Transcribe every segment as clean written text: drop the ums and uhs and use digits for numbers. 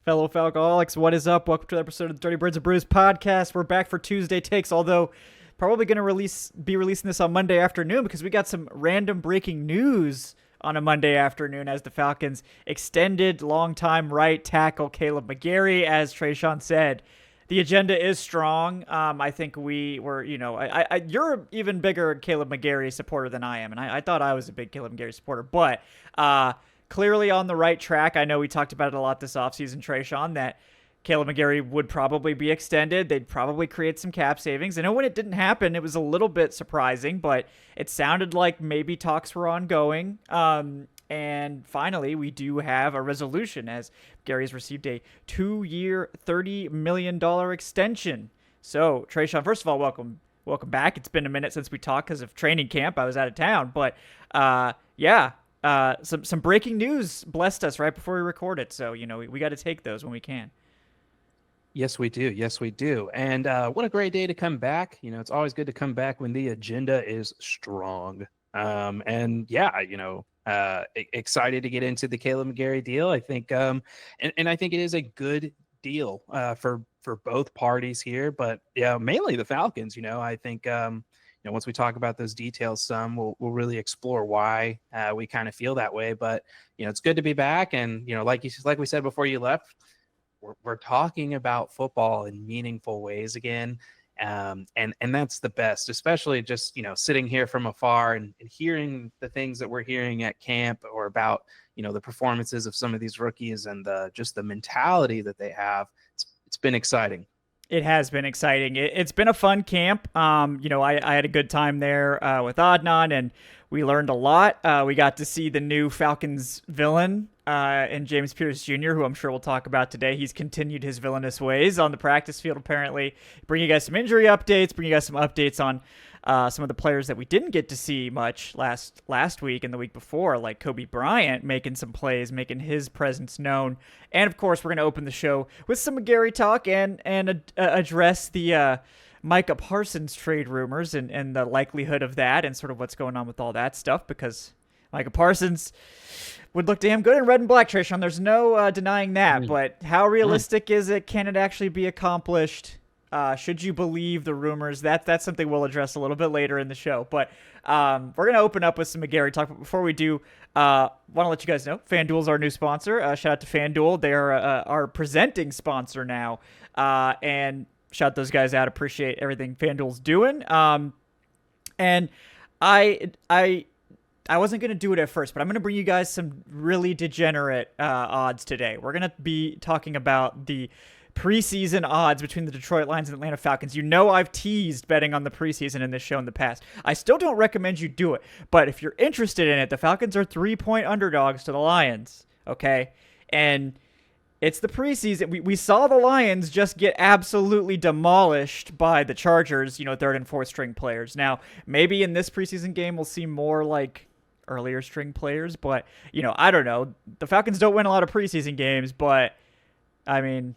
Fellow Falcoholics, what is up? Welcome to the episode of the Dirty Birds of Brews podcast. We're back for Tuesday takes, although probably going to be releasing this on Monday afternoon because we got some random breaking news on a Monday afternoon as the Falcons extended longtime right tackle Kaleb McGary. As Tre'Shon said, the agenda is strong. I think we were, you're an even bigger Kaleb McGary supporter than I am, and I thought I was a big Kaleb McGary supporter, but clearly on the right track. I know we talked about it a lot this offseason, Tre'Shon, that Kaleb McGary would probably be extended. They'd probably create some cap savings. I know when it didn't happen, it was a little bit surprising, but it sounded like maybe talks were ongoing. And finally, we do have a resolution as Gary's received a 2-year, $30 million extension. So, Tre'Shon, first of all, welcome back. It's been a minute since we talked because of training camp. I was out of town, but some breaking news blessed us right before we recorded. So, we got to take those when we can. Yes, we do. Yes, we do. And what a great day to come back. It's always good to come back when the agenda is strong. Excited to get into the Kaleb McGary deal. I think, and I think it is a good deal for both parties here, but yeah, mainly the Falcons. I think, once we talk about those details some, we'll really explore why we kind of feel that way. But, it's good to be back. And, like we said before you left, we're talking about football in meaningful ways again. And that's the best, especially just, sitting here from afar and hearing the things that we're hearing at camp or about, the performances of some of these rookies and just the mentality that they have. It's been exciting. It has been exciting. It's been a fun camp. I had a good time there with Adnan, and we learned a lot. We got to see the new Falcons villain in James Pearce Jr., who I'm sure we'll talk about today. He's continued his villainous ways on the practice field, apparently. Bring you guys some injury updates, bring you guys some updates on some of the players that we didn't get to see much last week and the week before, like Kobe Bryant making some plays, making his presence known. And, of course, we're going to open the show with some McGary talk and address the Micah Parsons trade rumors and the likelihood of that and sort of what's going on with all that stuff, because Micah Parsons would look damn good in red and black, Tre'Shon. There's no denying that. But how realistic is it? Can it actually be accomplished? Should you believe the rumors? That's something we'll address a little bit later in the show. But we're going to open up with some McGary talk. But before we do, want to let you guys know, FanDuel's our new sponsor. Shout out to FanDuel. They are our presenting sponsor now. And shout those guys out. Appreciate everything FanDuel's doing. And I wasn't going to do it at first, but I'm going to bring you guys some really degenerate odds today. We're going to be talking about the preseason odds between the Detroit Lions and Atlanta Falcons. I've teased betting on the preseason in this show in the past. I still don't recommend you do it, but if you're interested in it, the Falcons are 3-point underdogs to the Lions, okay? And it's the preseason. We saw the Lions just get absolutely demolished by the Chargers, third and fourth string players. Now, maybe in this preseason game we'll see more like earlier string players, but, I don't know. The Falcons don't win a lot of preseason games, but, I mean,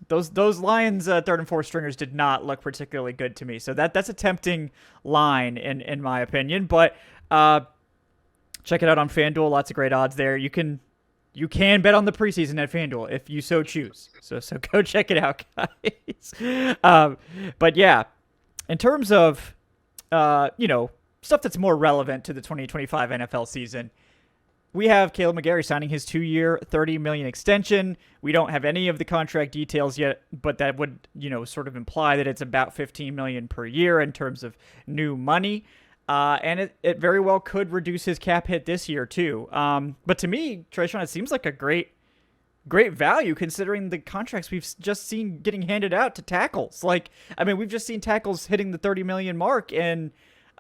those Lions third and fourth stringers did not look particularly good to me. So that's a tempting line in my opinion, but check it out on FanDuel. Lots of great odds there. You can bet on the preseason at FanDuel if you so choose. So go check it out, guys. But yeah, in terms of, stuff that's more relevant to the 2025 NFL season, we have Kaleb McGary signing his 2-year, $30 million extension. We don't have any of the contract details yet, but that would, sort of imply that it's about $15 million per year in terms of new money. And it very well could reduce his cap hit this year too. But to me, Tre'Shon, it seems like a great value considering the contracts we've just seen getting handed out to tackles. We've just seen tackles hitting the 30 million mark, and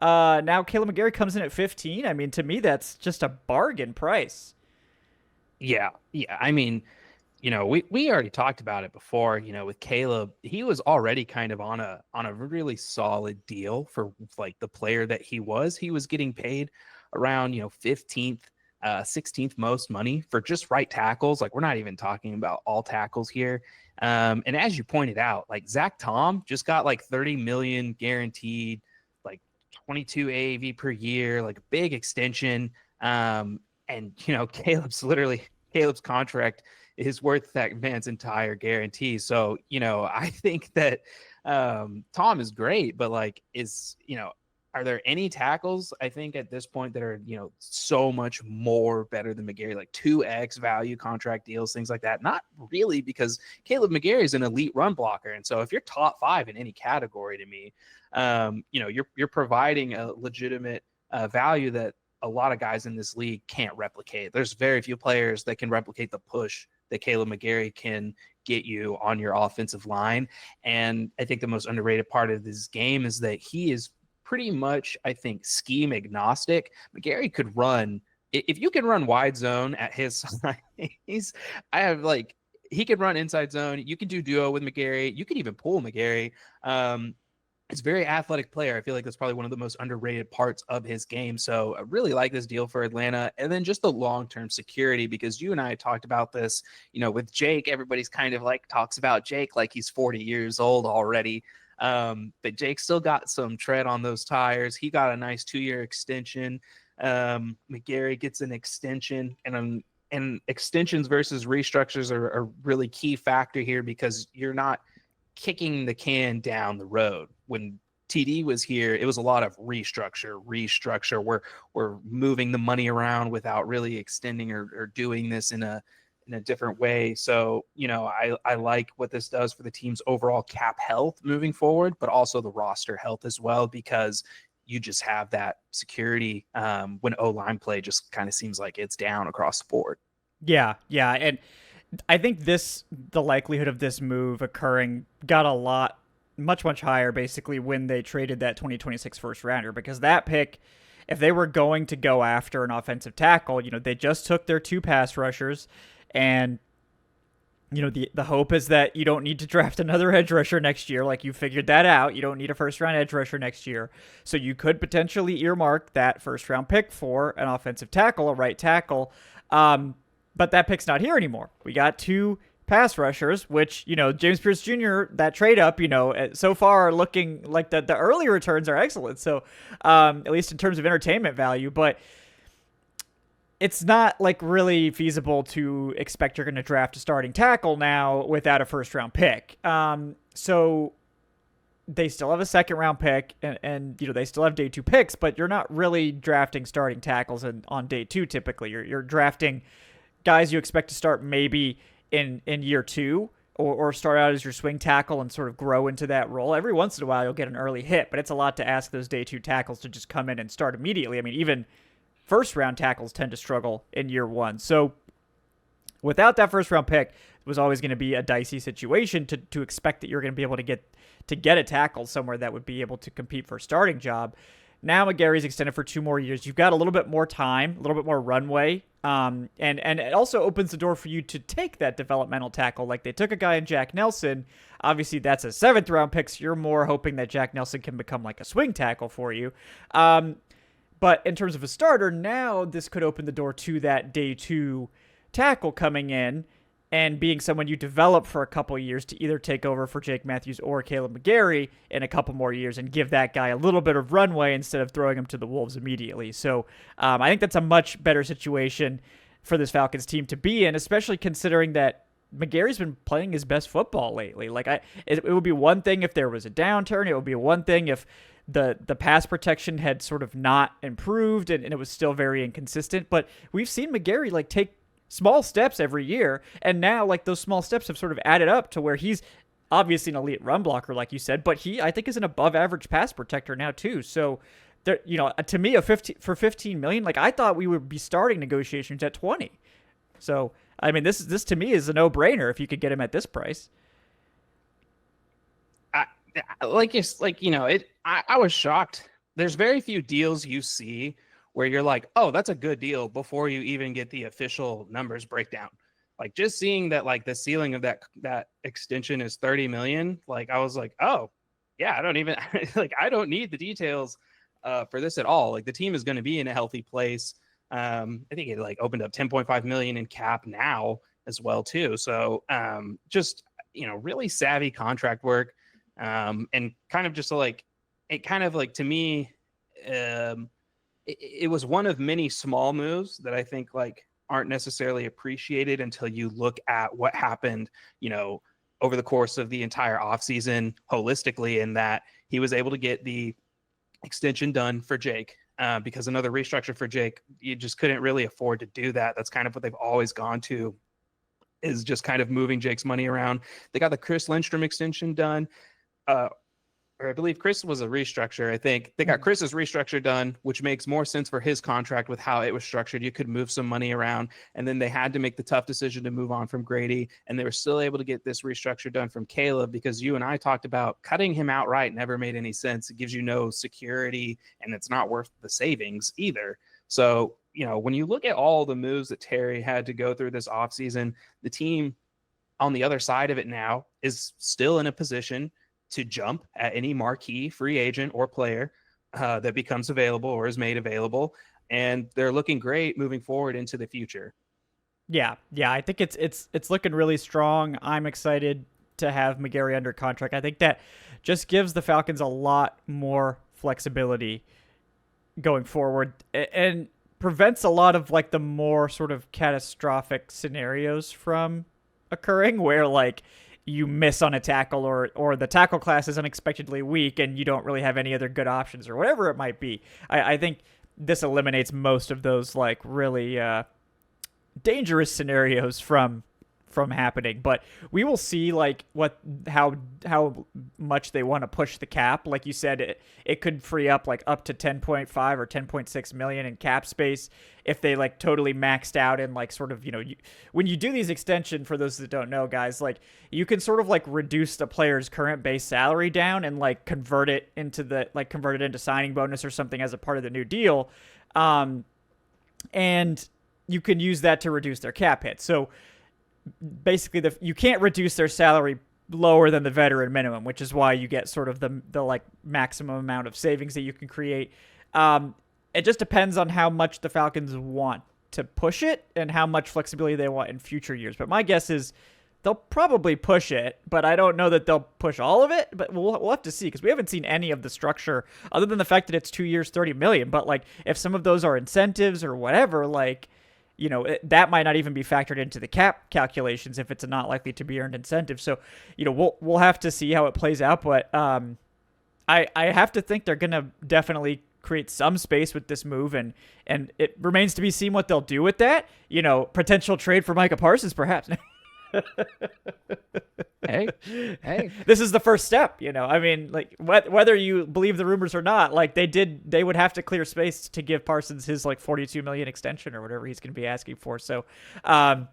now Kaleb McGary comes in at 15. To me, that's just a bargain price. Yeah. We already talked about it before, with Kaleb. He was already kind of on a really solid deal for like the player that he was. He was getting paid around, 15th, 16th most money for just right tackles. Like, we're not even talking about all tackles here. And as you pointed out, like Zach Tom just got like 30 million guaranteed, like 22 AAV per year, like a big extension. And Caleb's contract is worth that man's entire guarantee. So, I think that Tom is great, but like, are there any tackles I think at this point that are, so much more better than McGary, like 2x value contract deals, things like that? Not really, because Kaleb McGary is an elite run blocker. And so if you're top 5 in any category to me, you're providing a legitimate value that a lot of guys in this league can't replicate. There's very few players that can replicate the push that Kaleb McGary can get you on your offensive line. And I think the most underrated part of this game is that he is pretty much, I think, scheme agnostic. McGary could run, if you can run wide zone at his size, he could run inside zone. You can do duo with McGary. You can even pull McGary. It's a very athletic player. I feel like that's probably one of the most underrated parts of his game. So I really like this deal for Atlanta. And then just the long-term security, because you and I talked about this, with Jake. Everybody's kind of like talks about Jake like he's 40 years old already. But Jake still got some tread on those tires. He got a nice 2-year extension. McGary gets an extension, and extensions versus restructures are a really key factor here, because you're not kicking the can down the road. When TD was here, it was a lot of restructure. We're moving the money around without really extending or doing this in a different way. So, I like what this does for the team's overall cap health moving forward, but also the roster health as well, because you just have that security when O-line play just kind of seems like it's down across the board. Yeah. And I think the likelihood of this move occurring got much higher basically when they traded that 2026 first rounder, because that pick, if they were going to go after an offensive tackle, they just took their 2 pass rushers, and the hope is that you don't need to draft another edge rusher next year. Like, you figured that out. You don't need a first round edge rusher next year. So you could potentially earmark that first round pick for an offensive tackle, a right tackle. But that pick's not here anymore. We got 2 pass rushers, which, James Pearce Jr., that trade up, so far looking like the early returns are excellent. So at least in terms of entertainment value, but it's not like really feasible to expect you're going to draft a starting tackle now without a first round pick. So they still have a second round pick, and they still have day 2 picks, but you're not really drafting starting tackles on day 2. Typically you're drafting guys you expect to start maybe in year 2, or start out as your swing tackle and sort of grow into that role. Every once in a while you'll get an early hit, but it's a lot to ask those day 2 tackles to just come in and start immediately. I mean, even first round tackles tend to struggle in year 1. So without that first round pick, it was always going to be a dicey situation to expect that you're going to be able to get a tackle somewhere that would be able to compete for a starting job. Now McGary's extended for 2 more years. You've got a little bit more time, a little bit more runway. And it also opens the door for you to take that developmental tackle. Like, they took a guy in Jack Nelson. Obviously, that's a 7th round pick, so you're more hoping that Jack Nelson can become like a swing tackle for you. But in terms of a starter, now this could open the door to that day 2 tackle coming in and being someone you develop for a couple of years to either take over for Jake Matthews or Kaleb McGary in a couple more years and give that guy a little bit of runway instead of throwing him to the Wolves immediately. So I think that's a much better situation for this Falcons team to be in, especially considering that McGary's been playing his best football lately. Like, it would be one thing if there was a downturn. It would be one thing if the pass protection had sort of not improved and it was still very inconsistent. But we've seen McGary like take small steps every year, and now like those small steps have sort of added up to where he's obviously an elite run blocker, like you said, but I think is an above average pass protector now too. So there, to me, for $15 million, like, I thought we would be starting negotiations at 20. So I mean, this to me is a no brainer if you could get him at this price. I was shocked. There's very few deals you see where you're like, oh, that's a good deal before you even get the official numbers breakdown. Like, just seeing that, like, the ceiling of that extension is 30 million. Like, I was like, oh yeah, I don't even I don't need the details for this at all. Like, the team is going to be in a healthy place. I think it like opened up 10.5 million in cap now as well too. So just, really savvy contract work. And kind of just like, it kind of like, to me, it was one of many small moves that I think like aren't necessarily appreciated until you look at what happened, over the course of the entire offseason holistically, in that he was able to get the extension done for Jake. Because another restructure for Jake, you just couldn't really afford to do that. That's kind of what they've always gone to, is just kind of moving Jake's money around. They got the Chris Lindstrom extension done. Or I believe Chris was a restructure. I think they got Chris's restructure done, which makes more sense for his contract with how it was structured. You could move some money around, and then they had to make the tough decision to move on from Grady, and they were still able to get this restructure done from Kaleb, because you and I talked about cutting him outright never made any sense. It gives you no security, and it's not worth the savings either. So, when you look at all the moves that Terry had to go through this offseason, the team on the other side of it now is still in a position to jump at any marquee free agent or player that becomes available or is made available. And they're looking great moving forward into the future. Yeah. I think it's looking really strong. I'm excited to have McGary under contract. I think that just gives the Falcons a lot more flexibility going forward and prevents a lot of like the more sort of catastrophic scenarios from occurring, where like you miss on a tackle or the tackle class is unexpectedly weak and you don't really have any other good options or whatever it might be. I think this eliminates most of those like really dangerous scenarios from happening, but we will see like how much they want to push the cap. Like you said, it could free up like up to 10.5 or 10.6 million in cap space if they like totally maxed out and like sort of, when you do these extension, for those that don't know, guys, like you can sort of like reduce the player's current base salary down and like convert it into signing bonus or something as a part of the new deal. And you can use that to reduce their cap hit. So basically you can't reduce their salary lower than the veteran minimum, which is why you get sort of the like maximum amount of savings that you can create. It just depends on how much the Falcons want to push it and how much flexibility they want in future years. But my guess is they'll probably push it, but I don't know that they'll push all of it. But we'll have to see, because we haven't seen any of the structure other than the fact that it's 2 years, 30 million. But like if some of those are incentives or whatever, like, that might not even be factored into the cap calculations if it's a not likely to be earned incentive. So, we'll have to see how it plays out. But I have to think they're going to definitely create some space with this move, and it remains to be seen what they'll do with that. Potential trade for Micah Parsons, perhaps. Hey, this is the first step. I mean, like whether you believe the rumors or not, like they would have to clear space to give Parsons his like 42 million extension or whatever he's going to be asking for. So, having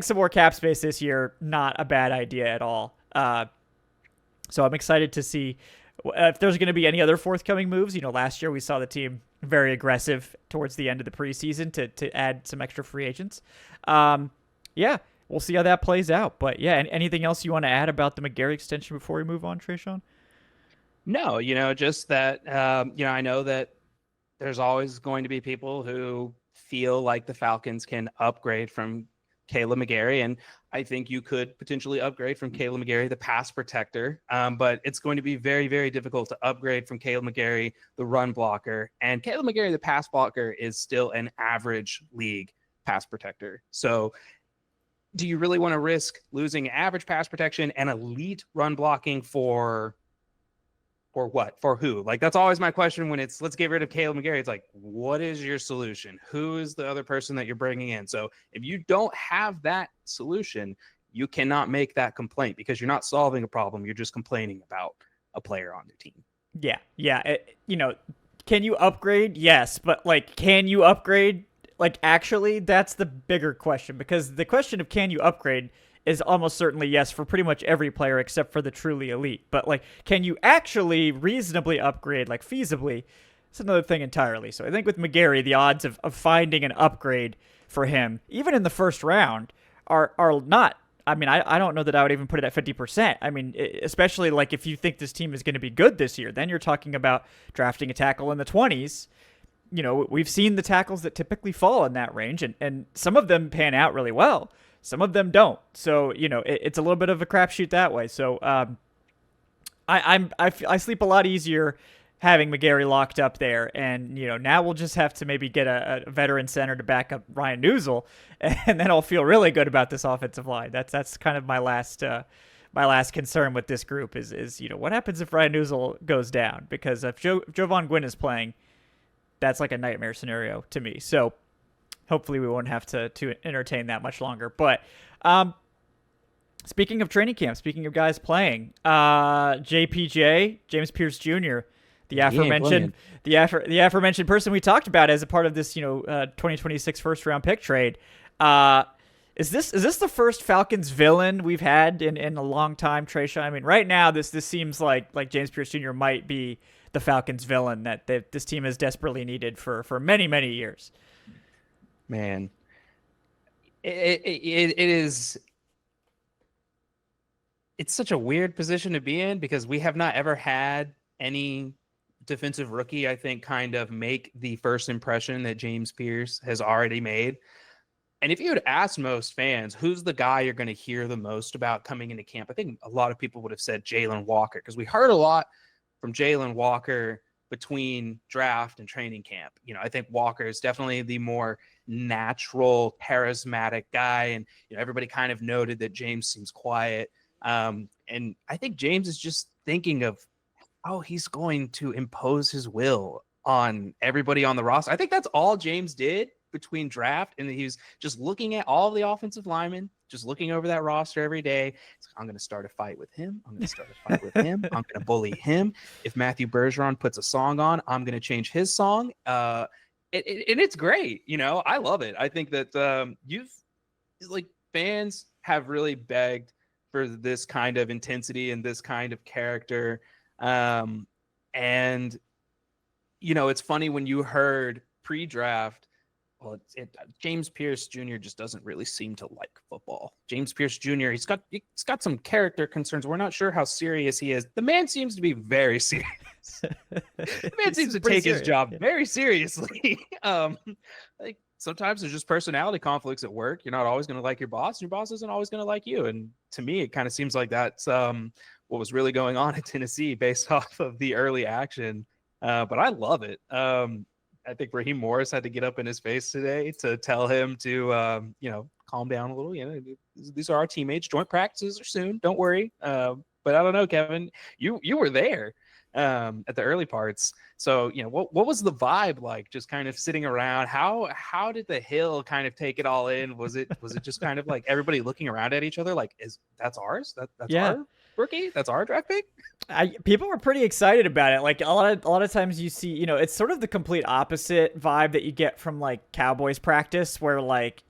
some more cap space this year, not a bad idea at all. So I'm excited to see if there's going to be any other forthcoming moves. Last year we saw the team very aggressive towards the end of the preseason to add some extra free agents. Yeah, we'll see how that plays out. But yeah, anything else you want to add about the McGary extension before we move on, Tre'Shon? No, just that, I know that there's always going to be people who feel like the Falcons can upgrade from Kaleb McGary, and I think you could potentially upgrade from Kaleb McGary, the pass protector, but it's going to be very, very difficult to upgrade from Kaleb McGary, the run blocker. And Kaleb McGary, the pass blocker, is still an average league pass protector. So do you really want to risk losing average pass protection and elite run blocking for what? For who? Like, that's always my question when it's let's get rid of Kaleb McGary. It's like, what is your solution? Who is the other person that you're bringing in? So if you don't have that solution, you cannot make that complaint, because you're not solving a problem. You're just complaining about a player on your team. Yeah. Can you upgrade? Yes. But like, can you upgrade? Like, actually, that's the bigger question, because the question of can you upgrade is almost certainly yes for pretty much every player except for the truly elite. But like, can you actually reasonably upgrade, like feasibly? It's another thing entirely. So I think with McGary, the odds of finding an upgrade for him, even in the first round, are not. I mean, I don't know that I would even put it at 50%. I mean, especially like if you think this team is going to be good this year, then you're talking about drafting a tackle in the 20s. We've seen the tackles that typically fall in that range, and some of them pan out really well. Some of them don't. So, it's a little bit of a crapshoot that way. So, I sleep a lot easier having McGary locked up there. And, now we'll just have to maybe get a veteran center to back up Ryan Newsel, and then I'll feel really good about this offensive line. That's kind of my last concern with this group is what happens if Ryan Newsel goes down? Because if Jovan Gwynn is playing, that's like a nightmare scenario to me. So hopefully we won't have to entertain that much longer. But speaking of training camp, speaking of guys playing, JPJ, James Pearce Jr., the aforementioned person we talked about as a part of this 2026 first round pick trade. Is this the first Falcons villain we've had in a long time, Tre'Shon? I mean, right now this seems like James Pearce Jr. might be the Falcons villain that this team has desperately needed for many, many years. Man, it is. It's such a weird position to be in because we have not ever had any defensive rookie, I think, kind of make the first impression that James Pearce has already made. And if you had asked most fans, who's the guy you're going to hear the most about coming into camp, I think a lot of people would have said Jalen Walker, because we heard a lot from Jalen Walker between draft and training camp. I think Walker is definitely the more natural, charismatic guy. And, everybody kind of noted that James seems quiet. And I think James is just thinking of how he's going to impose his will on everybody on the roster. I think that's all James did between draft, and he was just looking at all the offensive linemen, just looking over that roster every day. I'm going to start a fight with him. I'm going to start a fight with him. I'm going to bully him. If Matthew Bergeron puts a song on, I'm going to change his song. And it's great. I love it. I think that fans have really begged for this kind of intensity and this kind of character. And it's funny when you heard pre-draft, James Pearce Jr. just doesn't really seem to like football. James Pearce Jr. He's got some character concerns. We're not sure how serious he is. The man seems to be very serious. The man seems to take his job very seriously. Sometimes there's just personality conflicts at work. You're not always going to like your boss, and your boss isn't always going to like you. And to me, it kind of seems like that's what was really going on at Tennessee based off of the early action. But I love it. I think Raheem Morris had to get up in his face today to tell him to, calm down a little. These are our teammates. Joint practices are soon. Don't worry. But I don't know, Kevin. You were there at the early parts. So, what was the vibe like? Just kind of sitting around. How did the Hill kind of take it all in? Was it just kind of like everybody looking around at each other like, that's ours? That's our rookie? That's our draft pick? People were pretty excited about it. Like a lot of times you see, it's sort of the complete opposite vibe that you get from like Cowboys practice, where like,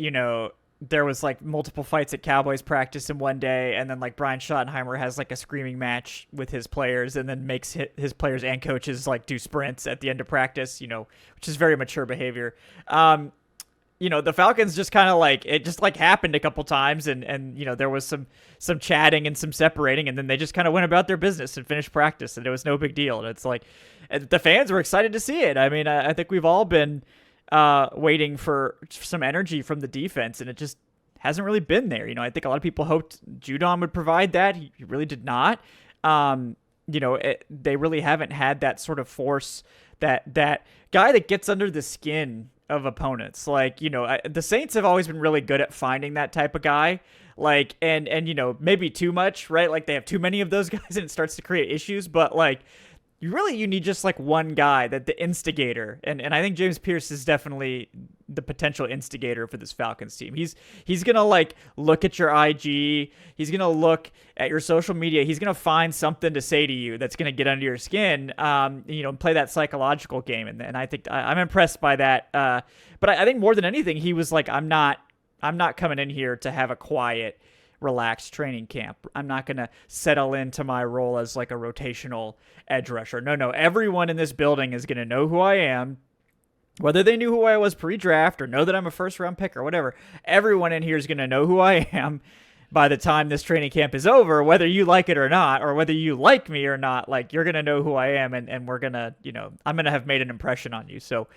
there was like multiple fights at Cowboys practice in one day, and then like Brian Schottenheimer has like a screaming match with his players, and then makes his players and coaches like do sprints at the end of practice, which is very mature behavior. The Falcons just kind of like, it just like happened a couple times, and there was some chatting and some separating, and then they just kind of went about their business and finished practice, and it was no big deal. And it's like, the fans were excited to see it. I mean, I think we've all been waiting for some energy from the defense, and it just hasn't really been there. I think a lot of people hoped Judon would provide that. He really did not. They really haven't had that sort of force, that guy that gets under the skin of opponents. Like, the Saints have always been really good at finding that type of guy. Like, and maybe too much, right? Like they have too many of those guys and it starts to create issues. But like, you need just like one guy, that the instigator. And I think James Pearce is definitely the potential instigator for this Falcons team. He's going to like look at your IG. He's going to look at your social media. He's going to find something to say to you that's going to get under your skin, play that psychological game. And I think I'm impressed by that. But I think more than anything, he was like, I'm not coming in here to have a quiet, relaxed training camp. I'm not going to settle into my role as like a rotational edge rusher. No, everyone in this building is going to know who I am, whether they knew who I was pre-draft or know that I'm a first-round pick or whatever. Everyone in here is going to know who I am by the time this training camp is over, whether you like it or not, or whether you like me or not. Like, you're going to know who I am, and we're going to, I'm going to have made an impression on you. So,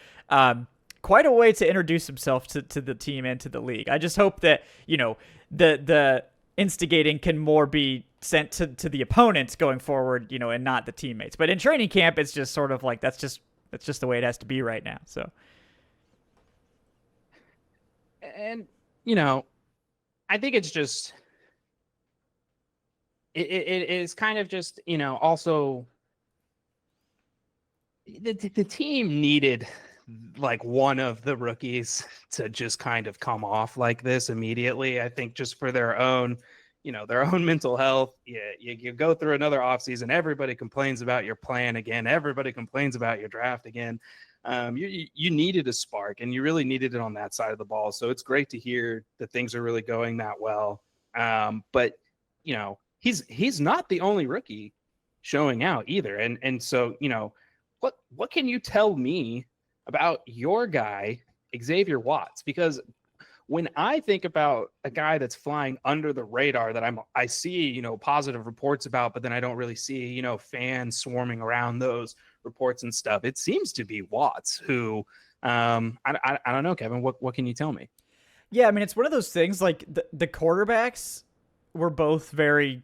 quite a way to introduce himself to the team and to the league. I just hope that, the instigating can more be sent to the opponents going forward, and not the teammates. But in training camp, it's just sort of like that's just the way it has to be right now. So, and I think it's just it is kind of just also the team needed like one of the rookies to just kind of come off like this immediately. I think just for their own mental health. You go through another offseason, everybody complains about your plan again, everybody complains about your draft again. You needed a spark, and you really needed it on that side of the ball. So it's great to hear that things are really going that well. But he's not the only rookie showing out either. And so what can you tell me about your guy Xavier Watts? Because when I think about a guy that's flying under the radar that I see, positive reports about, but then I don't really see, fans swarming around those reports and stuff, it seems to be Watts who, I don't know, Kevin, what can you tell me? Yeah, I mean, it's one of those things like the quarterbacks were both very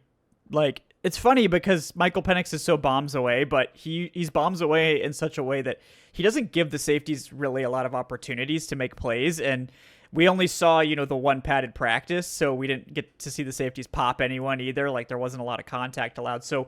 like, it's funny because Michael Penix is so bombs away, but he's bombs away in such a way that he doesn't give the safeties really a lot of opportunities to make plays. And we only saw, the one padded practice, so we didn't get to see the safeties pop anyone either. Like, there wasn't a lot of contact allowed. So,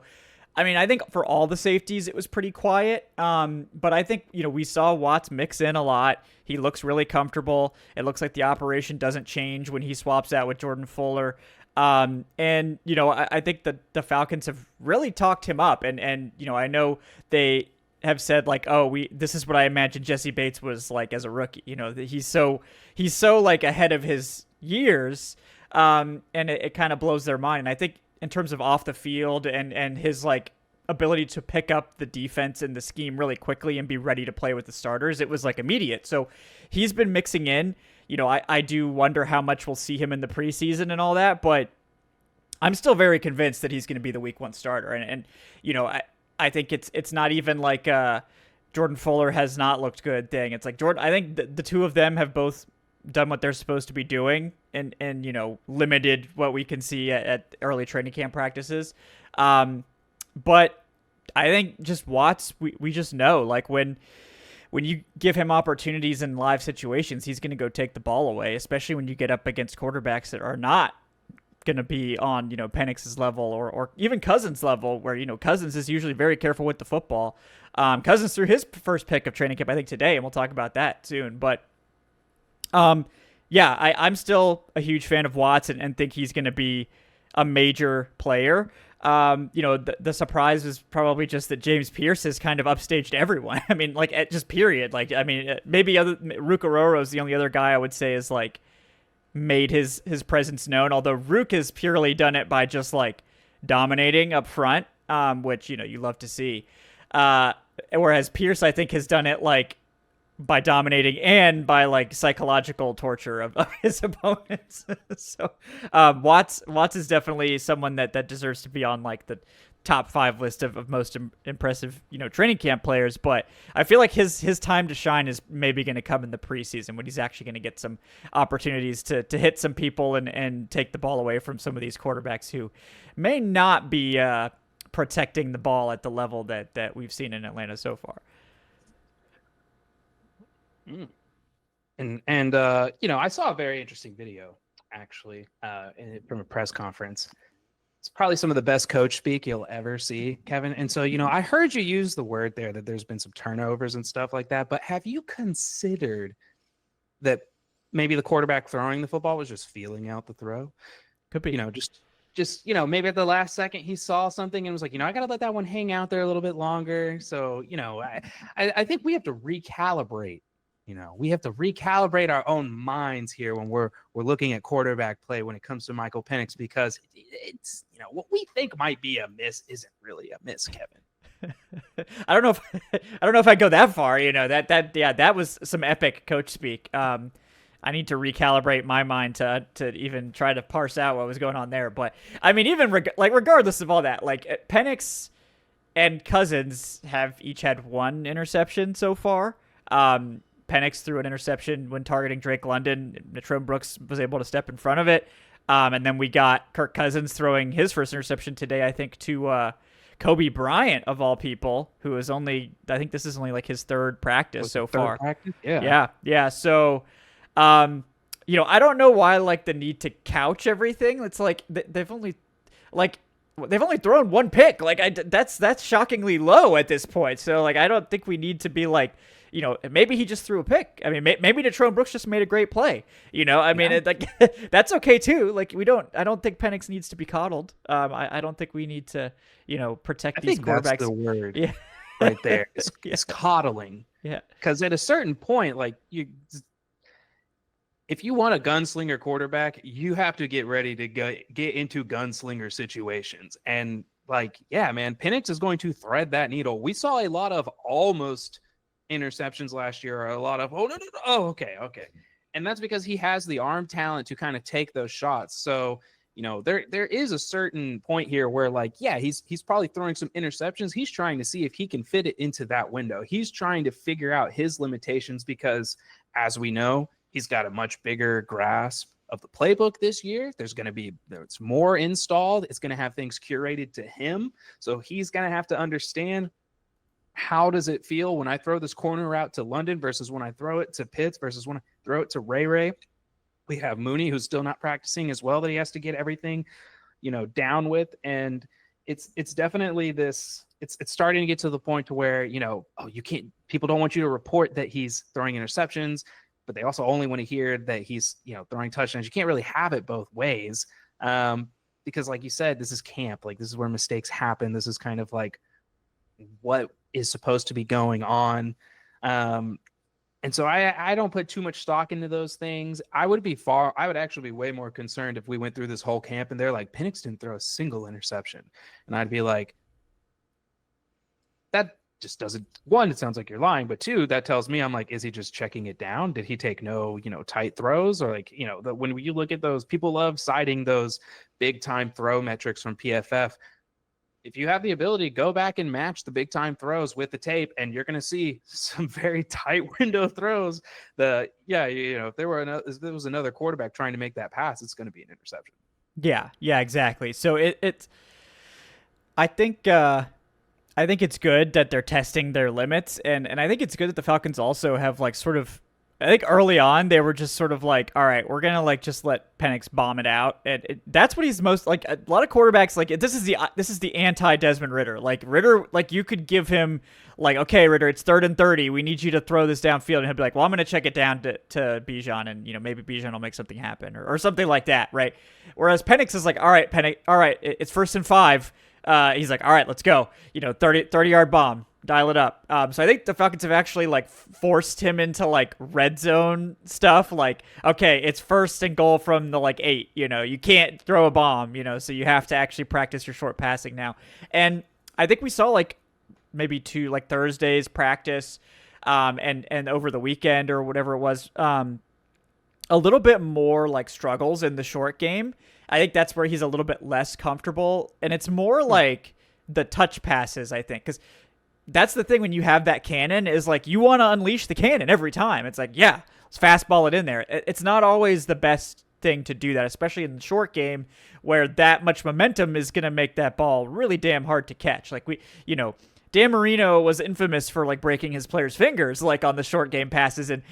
I mean, I think for all the safeties, it was pretty quiet. But I think, we saw Watts mix in a lot. He looks really comfortable. It looks like the operation doesn't change when he swaps out with Jordan Fuller. And, I think that the Falcons have really talked him up. And I know they have said like, this is what I imagine Jesse Bates was like as a rookie. He's so like ahead of his years. And it kind of blows their mind. And I think in terms of off the field and his like ability to pick up the defense and the scheme really quickly and be ready to play with the starters, it was like immediate. So he's been mixing in. I do wonder how much we'll see him in the preseason and all that, but I'm still very convinced that he's going to be the week 1 starter. And I think it's not even like Jordan Fuller has not looked good thing. It's like I think the two of them have both done what they're supposed to be doing and limited what we can see at early training camp practices. But I think just Watts, we just know like when you give him opportunities in live situations, he's going to go take the ball away, especially when you get up against quarterbacks that are not going to be on, Penix's level or even Cousins' level, where, Cousins is usually very careful with the football. Cousins threw his first pick of training camp, I think, today, and we'll talk about that soon. But, I'm still a huge fan of Watts and think he's going to be a major player. The surprise is probably just that James Pearce has kind of upstaged everyone. I mean, like, just period. Like, I mean, maybe Rukaroro is the only other guy I would say is like made his presence known. Although Rook has purely done it by just like dominating up front, which you love to see. Whereas Pearce, I think, has done it like by dominating and by like psychological torture of his opponents. So Watts is definitely someone that deserves to be on like the top 5 list of most impressive, training camp players. But I feel like his time to shine is maybe going to come in the preseason when he's actually going to get some opportunities to hit some people and take the ball away from some of these quarterbacks who may not be protecting the ball at the level that we've seen in Atlanta so far. And I saw a very interesting video actually from a press conference. It's probably some of the best coach speak you'll ever see, Kevin. And so, I heard you use the word there that there's been some turnovers and stuff like that, but have you considered that maybe the quarterback throwing the football was just feeling out the throw? Could be, just maybe at the last second he saw something and was like, I got to let that one hang out there a little bit longer. So, I think we have to recalibrate. We have to recalibrate our own minds here when we're looking at quarterback play when it comes to Michael Penix, because it's what we think might be a miss isn't really a miss, Kevin. I don't know if I go that far. That was some epic coach speak. I need to recalibrate my mind to even try to parse out what was going on there. But I mean, even regardless of all that, like Penix and Cousins have each had 1 interception so far. Penix threw an interception when targeting Drake London. Natron Brooks was able to step in front of it. And then we got Kirk Cousins throwing his first interception today, I think, to Kobe Bryant, of all people, who is only, I think this is only like his third practice so far. Practice? Yeah. Yeah. So, I don't know why, like, the need to couch everything. It's like they've only thrown one pick. Like, that's shockingly low at this point. So, like, I don't think we need to be like, maybe he just threw a pick. I mean, maybe Natron Brooks just made a great play. I mean, that's okay too. Like, I don't think Penix needs to be coddled. I don't think we need to, protect these quarterbacks. That's the word right there. It's coddling. Yeah. Because at a certain point, like, if you want a gunslinger quarterback, you have to get ready to get into gunslinger situations. And like, yeah, man, Penix is going to thread that needle. We saw a lot of almost interceptions last year, or a lot of, okay. And that's because he has the arm talent to kind of take those shots. So, there is a certain point here where, like, yeah, he's probably throwing some interceptions. He's trying to see if he can fit it into that window. He's trying to figure out his limitations because, as we know, he's got a much bigger grasp of the playbook this year. There's more installed. It's going to have things curated to him. So he's going to have to understand, how does it feel when I throw this corner route to London versus when I throw it to Pitts versus when I throw it to Ray. We have Mooney, who's still not practicing as well, that he has to get everything, down with. And it's definitely this. It's starting to get to the point to where, you can't. People don't want you to report that he's throwing interceptions, but they also only want to hear that he's, throwing touchdowns. You can't really have it both ways, because, like you said, this is camp. Like, this is where mistakes happen. This is kind of like what is supposed to be going on. And so I don't put too much stock into those things. I would actually be way more concerned if we went through this whole camp and they're like, Penix didn't throw a single interception. And I'd be like, that just doesn't, one, it sounds like you're lying, but two, that tells me, I'm like, is he just checking it down? Did he take no, tight throws? Or like, when you look at those, people love citing those big time throw metrics from PFF. If you have the ability, go back and match the big time throws with the tape, and you're going to see some very tight window throws. If there was another quarterback trying to make that pass, it's going to be an interception. Yeah, exactly. So I think it's good that they're testing their limits, and I think it's good that the Falcons also have, like, sort of, I think early on they were just sort of like, all right, we're gonna, like, just let Penix bomb it out, and that's what he's most like. A lot of quarterbacks, like, this is the anti Desmond Ridder. Like, Ridder, like, you could give him, like, okay, Ridder, it's 3rd and 30, we need you to throw this downfield, and he'll be like, well, I'm gonna check it down to Bijan, and maybe Bijan will make something happen, or something like that, right? Whereas Penix is like, all right, Penix, all right, it's 1st and 5. He's like, all right, let's go. 30-yard bomb. Dial it up. So I think the Falcons have actually, like, forced him into, like, red zone stuff. Like, okay, it's 1st and goal from the, like, 8. You can't throw a bomb, so you have to actually practice your short passing now. And I think we saw, like, maybe 2, like, Thursdays practice, and over the weekend or whatever it was, a little bit more, like, struggles in the short game. I think that's where he's a little bit less comfortable, and it's more like the touch passes, I think, because that's the thing when you have that cannon is, like, you want to unleash the cannon every time. It's like, yeah, let's fastball it in there. It's not always the best thing to do that, especially in the short game where that much momentum is going to make that ball really damn hard to catch. Like, Dan Marino was infamous for, like, breaking his players' fingers, like, on the short game passes. And,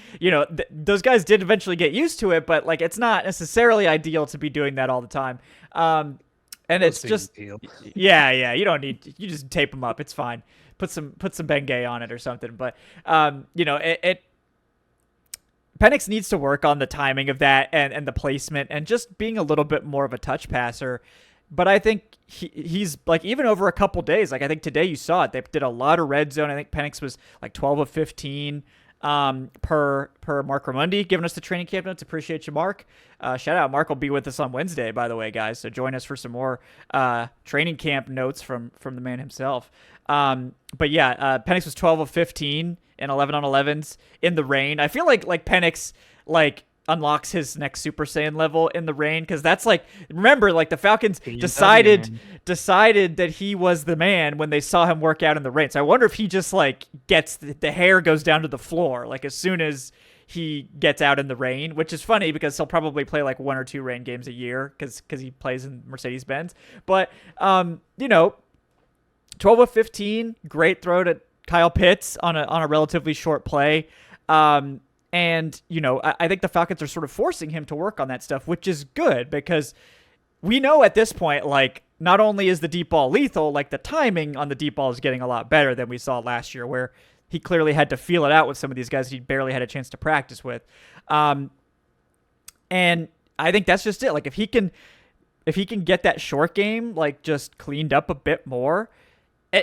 those guys did eventually get used to it, but, like, it's not necessarily ideal to be doing that all the time. And it's just, yeah, you don't need, you just tape them up. It's fine. Put some Bengay on it or something. But, Penix needs to work on the timing of that and the placement and just being a little bit more of a touch passer. But I think he's, like, even over a couple days, like, I think today you saw it. They did a lot of red zone. I think Penix was like 12 of 15 per Mark Ramundi giving us the training camp notes. Appreciate you, Mark. Shout out. Mark will be with us on Wednesday, by the way, guys. So join us for some more training camp notes from the man himself. But yeah, Penix was 12 of 15 and 11 on 11s in the rain. I feel like Penix, like, unlocks his next Super Saiyan level in the rain, because that's like, remember, like the Falcons PW, decided that he was the man when they saw him work out in the rain. So I wonder if he just like gets the hair goes down to the floor like as soon as he gets out in the rain, which is funny because he'll probably play like 1 or 2 rain games a year because he plays in Mercedes-Benz. But 12 of 15, great throw to Kyle Pitts on a relatively short play. And, I think the Falcons are sort of forcing him to work on that stuff, which is good because we know at this point, like, not only is the deep ball lethal, like the timing on the deep ball is getting a lot better than we saw last year, where he clearly had to feel it out with some of these guys he barely had a chance to practice with. And I think that's just it. Like, if he can get that short game, like, just cleaned up a bit more,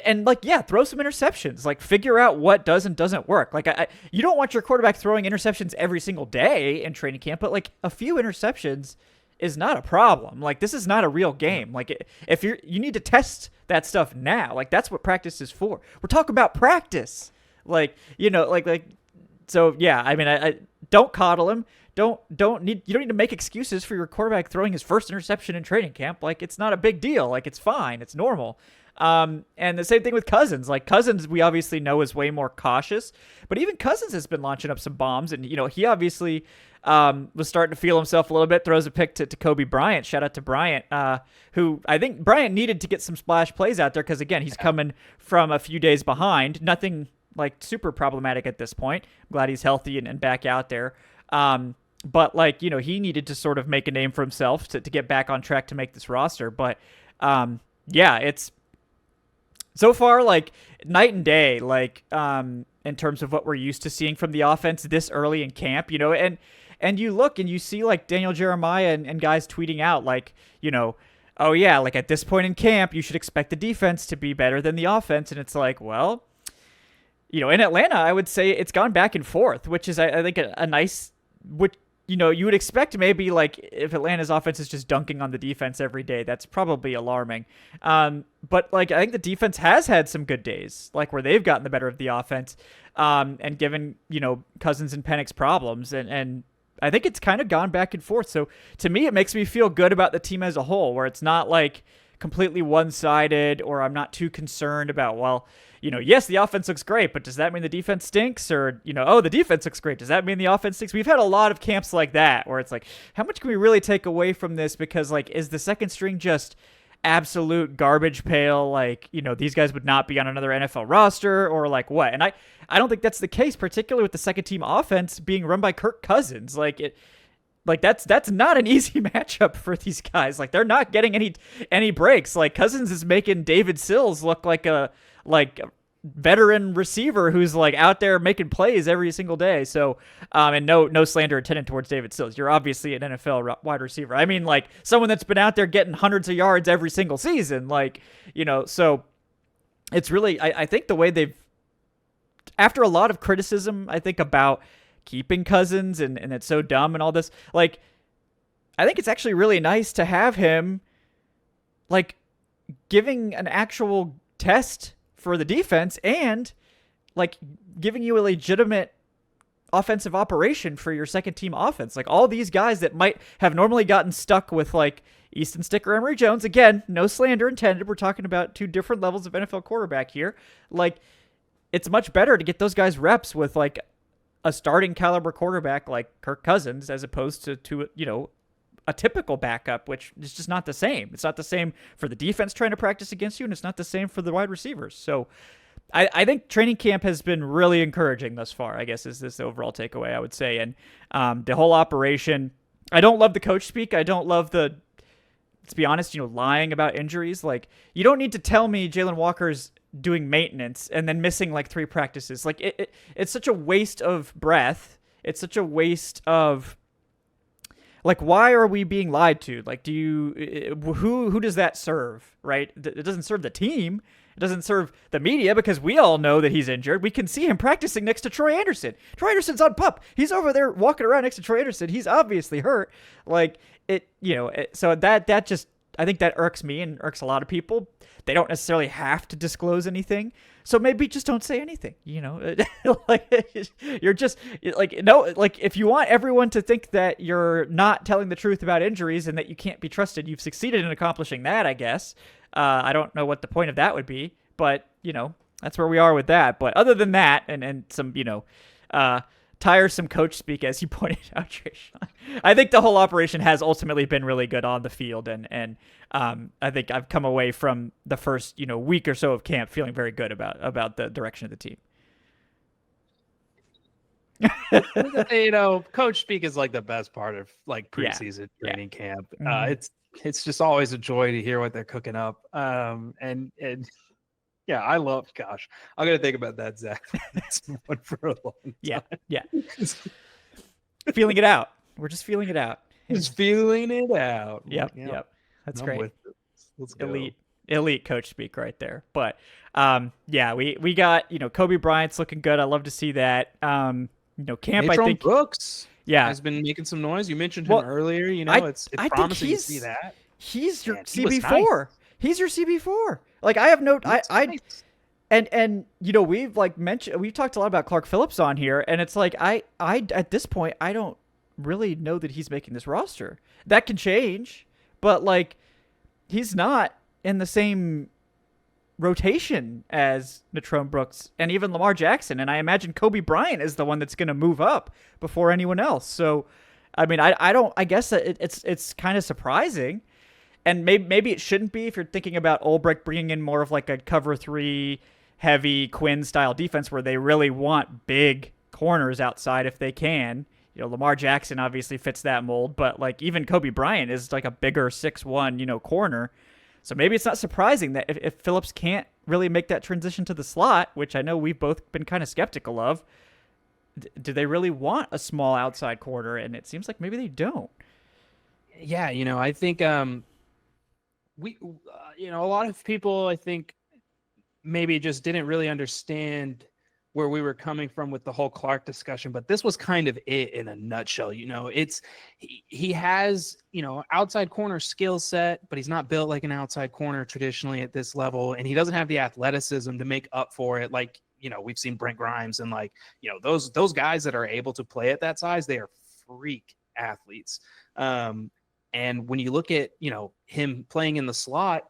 and like, yeah, throw some interceptions. Like, figure out what does and doesn't work. Like, you don't want your quarterback throwing interceptions every single day in training camp, but like a few interceptions is not a problem. Like, this is not a real game. Like, if you need to test that stuff now. Like, that's what practice is for. We're talking about practice. Like, so yeah. I mean, I don't coddle him. You don't need to make excuses for your quarterback throwing his first interception in training camp. Like, it's not a big deal. Like, it's fine. It's normal. And the same thing with Cousins. Like, Cousins, we obviously know is way more cautious, but even Cousins has been launching up some bombs, and he obviously was starting to feel himself a little bit. Throws a pick to Kobe Bryant. Shout out to Bryant, who I think Bryant needed to get some splash plays out there because, again, he's coming from a few days behind. Nothing like super problematic at this point. I'm glad he's healthy and back out there. But like, he needed to sort of make a name for himself to get back on track to make this roster. But yeah, it's so far like night and day, like in terms of what we're used to seeing from the offense this early in camp, and you look and you see like Daniel Jeremiah and guys tweeting out like, oh yeah, like at this point in camp, you should expect the defense to be better than the offense. And it's like, well, in Atlanta, I would say it's gone back and forth, which is, I think, a nice, which, you would expect maybe like if Atlanta's offense is just dunking on the defense every day, that's probably alarming. But like, I think the defense has had some good days, like where they've gotten the better of the offense, and given, Cousins and Penix problems. And I think it's kind of gone back and forth. So to me, it makes me feel good about the team as a whole, where it's not like completely one-sided, or I'm not too concerned about, well, yes, the offense looks great, but does that mean the defense stinks? Or, oh, the defense looks great, does that mean the offense stinks? We've had a lot of camps like that where it's like, how much can we really take away from this? Because like, is the second string just absolute garbage pail? Like, these guys would not be on another NFL roster, or like what? And I don't think that's the case, particularly with the second team offense being run by Kirk Cousins. Like that's not an easy matchup for these guys. Like, they're not getting any breaks. Like, Cousins is making David Sills look like a veteran receiver who's like out there making plays every single day. So, and no slander intended towards David Sills. You're obviously an NFL wide receiver. I mean, like someone that's been out there getting hundreds of yards every single season. Like, so it's really, I think the way they've, after a lot of criticism, I think about keeping Cousins and it's so dumb and all this, like, I think it's actually really nice to have him like giving an actual test for the defense and like giving you a legitimate offensive operation for your second team offense. Like, all these guys that might have normally gotten stuck with like Easton Stick or Emory Jones, again, no slander intended, we're talking about 2 different levels of NFL quarterback here. Like, it's much better to get those guys reps with like a starting caliber quarterback like Kirk Cousins, as opposed to a typical backup, which is just not the same. It's not the same for the defense trying to practice against you, and it's not the same for the wide receivers. So I think training camp has been really encouraging thus far, I guess, is this the overall takeaway, I would say. And the whole operation, I don't love the coach speak. I don't love the, let's be honest, lying about injuries. Like, you don't need to tell me Jalen Walker's doing maintenance and then missing like 3 practices. Like, it's such a waste of breath. It's such a waste of, like, why are we being lied to? Like, who does that serve, right? It doesn't serve the team. It doesn't serve the media, because we all know that he's injured. We can see him practicing next to Troy Anderson. Troy Anderson's on PUP. He's over there walking around next to Troy Anderson. He's obviously hurt. Like, so that just, I think that irks me and irks a lot of people. They don't necessarily have to disclose anything, so maybe just don't say anything. Like you're just like, no, like if you want everyone to think that you're not telling the truth about injuries and that you can't be trusted, you've succeeded in accomplishing that, I guess. I don't know what the point of that would be, but that's where we are with that. But other than that, and some tiresome coach speak, as you pointed out, Tre'Shon, I think the whole operation has ultimately been really good on the field, and I think I've come away from the first week or so of camp feeling very good about the direction of the team. Coach speak is like the best part of like preseason training camp. It's just always a joy to hear what they're cooking up. And yeah, I'm gonna think about that, Zach, for a long time. Yeah. Feeling it out. We're just feeling it out. Just feeling it out. Yep. That's great. Let's go. Elite coach speak right there. But we got Kobe Bryant's looking good. I love to see that. Camp, Natron I think Brooks has been making some noise. You mentioned him earlier. It's promising to see that. He's your CB4. Nice. He's your CB4. Like I have no, nice. And we've we've talked a lot about Clark Phillips on here, and it's like I at this point I don't really know that he's making this roster. That can change, but like he's not in the same rotation as Natron Brooks and even Lamar Jackson, and I imagine Kobe Bryant is the one that's going to move up before anyone else. So, I mean, I guess it's kind of surprising. And maybe it shouldn't be if you're thinking about Ulbrich bringing in more of like a cover 3 heavy Quinn style defense where they really want big corners outside if they can. Lamar Jackson obviously fits that mold, but like even Kobe Bryant is like a bigger 6'1", corner. So maybe it's not surprising that if Phillips can't really make that transition to the slot, which I know we've both been kind of skeptical of, do they really want a small outside corner? And it seems like maybe they don't. Yeah, I think a lot of people, I think, maybe just didn't really understand where we were coming from with the whole Clark discussion, but this was kind of it in a nutshell. He has, outside corner skill set, but he's not built like an outside corner traditionally at this level. And he doesn't have the athleticism to make up for it. Like, we've seen Brent Grimes and those guys that are able to play at that size, they are freak athletes. And when you look at, him playing in the slot,